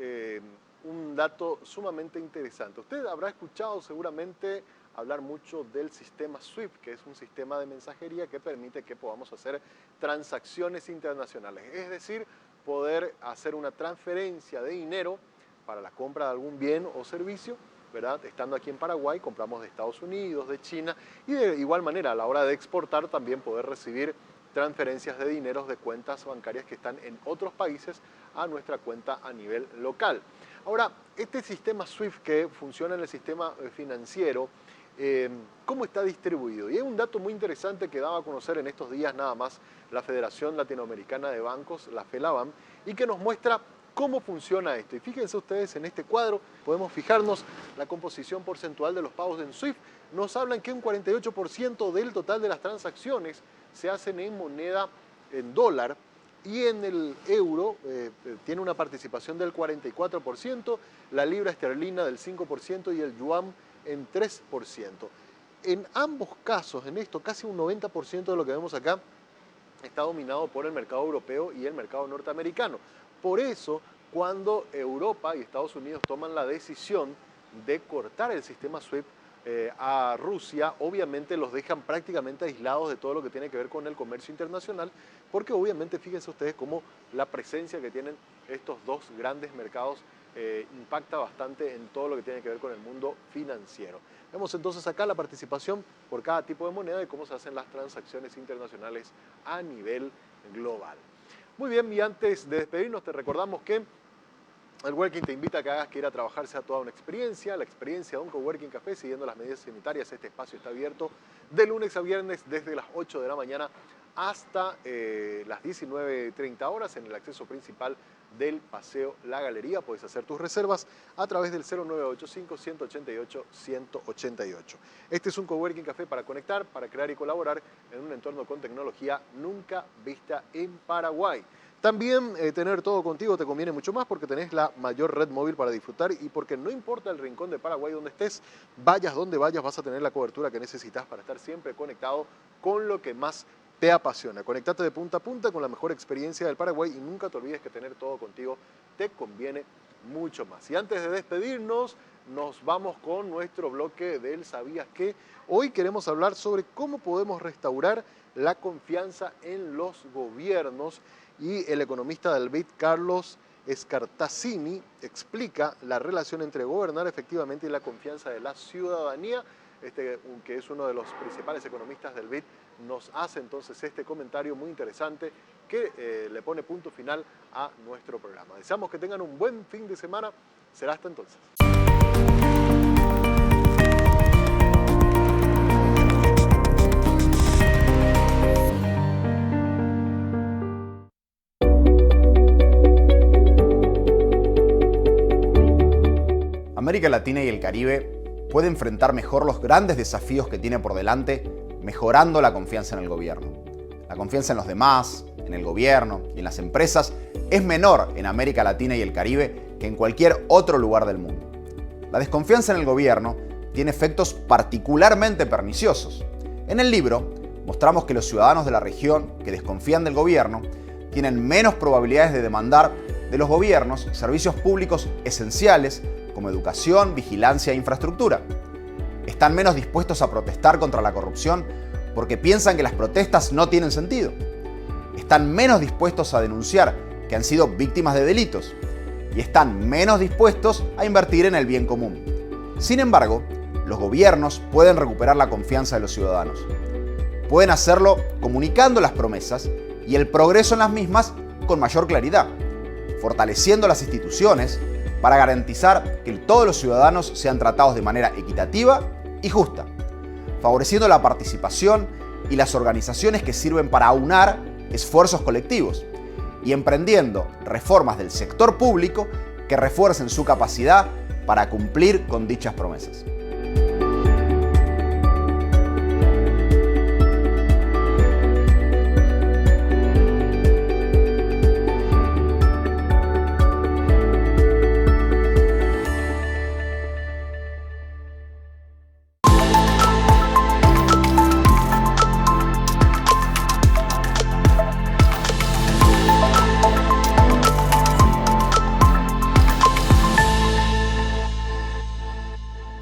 un dato sumamente interesante. Usted habrá escuchado seguramente hablar mucho del sistema SWIFT, que es un sistema de mensajería que permite que podamos hacer transacciones internacionales, es decir, poder hacer una transferencia de dinero para la compra de algún bien o servicio, ¿verdad? Estando aquí en Paraguay, compramos de Estados Unidos, de China, y de igual manera a la hora de exportar también poder recibir transferencias de dineros de cuentas bancarias que están en otros países a nuestra cuenta a nivel local. Ahora, este sistema SWIFT que funciona en el sistema financiero, ¿cómo está distribuido? Y hay un dato muy interesante que daba a conocer en estos días nada más la Federación Latinoamericana de Bancos, la FELABAN, y que nos muestra cómo funciona esto. Y fíjense ustedes en este cuadro, podemos fijarnos la composición porcentual de los pagos en SWIFT. Nos hablan que un 48% del total de las transacciones se hacen en moneda, en dólar, y en el euro tiene una participación del 44%, la libra esterlina del 5% y el yuan en 3%. En ambos casos, en esto, casi un 90% de lo que vemos acá está dominado por el mercado europeo y el mercado norteamericano. Por eso, cuando Europa y Estados Unidos toman la decisión de cortar el sistema SWIFT a Rusia, obviamente los dejan prácticamente aislados de todo lo que tiene que ver con el comercio internacional, porque obviamente fíjense ustedes cómo la presencia que tienen estos dos grandes mercados impacta bastante en todo lo que tiene que ver con el mundo financiero. Vemos entonces acá la participación por cada tipo de moneda y cómo se hacen las transacciones internacionales a nivel global. Muy bien, y antes de despedirnos te recordamos que el Working te invita a que hagas que ir a trabajar sea toda una experiencia, la experiencia de un Coworking Café, siguiendo las medidas sanitarias. Este espacio está abierto de lunes a viernes desde las 8 de la mañana hasta las 19:30 horas en el acceso principal del Paseo La Galería. Puedes hacer tus reservas a través del 0985-188-188. Este es un Coworking Café para conectar, para crear y colaborar en un entorno con tecnología nunca vista en Paraguay. También tener todo contigo te conviene mucho más porque tenés la mayor red móvil para disfrutar y porque no importa el rincón de Paraguay donde estés, vayas donde vayas, vas a tener la cobertura que necesitas para estar siempre conectado con lo que más te apasiona. Conectate de punta a punta con la mejor experiencia del Paraguay y nunca te olvides que tener todo contigo te conviene mucho más. Y antes de despedirnos, nos vamos con nuestro bloque del ¿Sabías qué? Hoy queremos hablar sobre cómo podemos restaurar la confianza en los gobiernos. Y el economista del BID, Carlos Scartazzini, explica la relación entre gobernar efectivamente y la confianza de la ciudadanía. Que es uno de los principales economistas del BID, nos hace entonces este comentario muy interesante que le pone punto final a nuestro programa. Deseamos que tengan un buen fin de semana. Será hasta entonces. América Latina y el Caribe puede enfrentar mejor los grandes desafíos que tiene por delante, mejorando la confianza en el gobierno. La confianza en los demás, en el gobierno y en las empresas es menor en América Latina y el Caribe que en cualquier otro lugar del mundo. La desconfianza en el gobierno tiene efectos particularmente perniciosos. En el libro mostramos que los ciudadanos de la región que desconfían del gobierno tienen menos probabilidades de demandar de los gobiernos servicios públicos esenciales como educación, vigilancia e infraestructura. Están menos dispuestos a protestar contra la corrupción porque piensan que las protestas no tienen sentido. Están menos dispuestos a denunciar que han sido víctimas de delitos y están menos dispuestos a invertir en el bien común. Sin embargo, los gobiernos pueden recuperar la confianza de los ciudadanos. Pueden hacerlo comunicando las promesas y el progreso en las mismas con mayor claridad, fortaleciendo las instituciones para garantizar que todos los ciudadanos sean tratados de manera equitativa y justa, favoreciendo la participación y las organizaciones que sirven para aunar esfuerzos colectivos y emprendiendo reformas del sector público que refuercen su capacidad para cumplir con dichas promesas.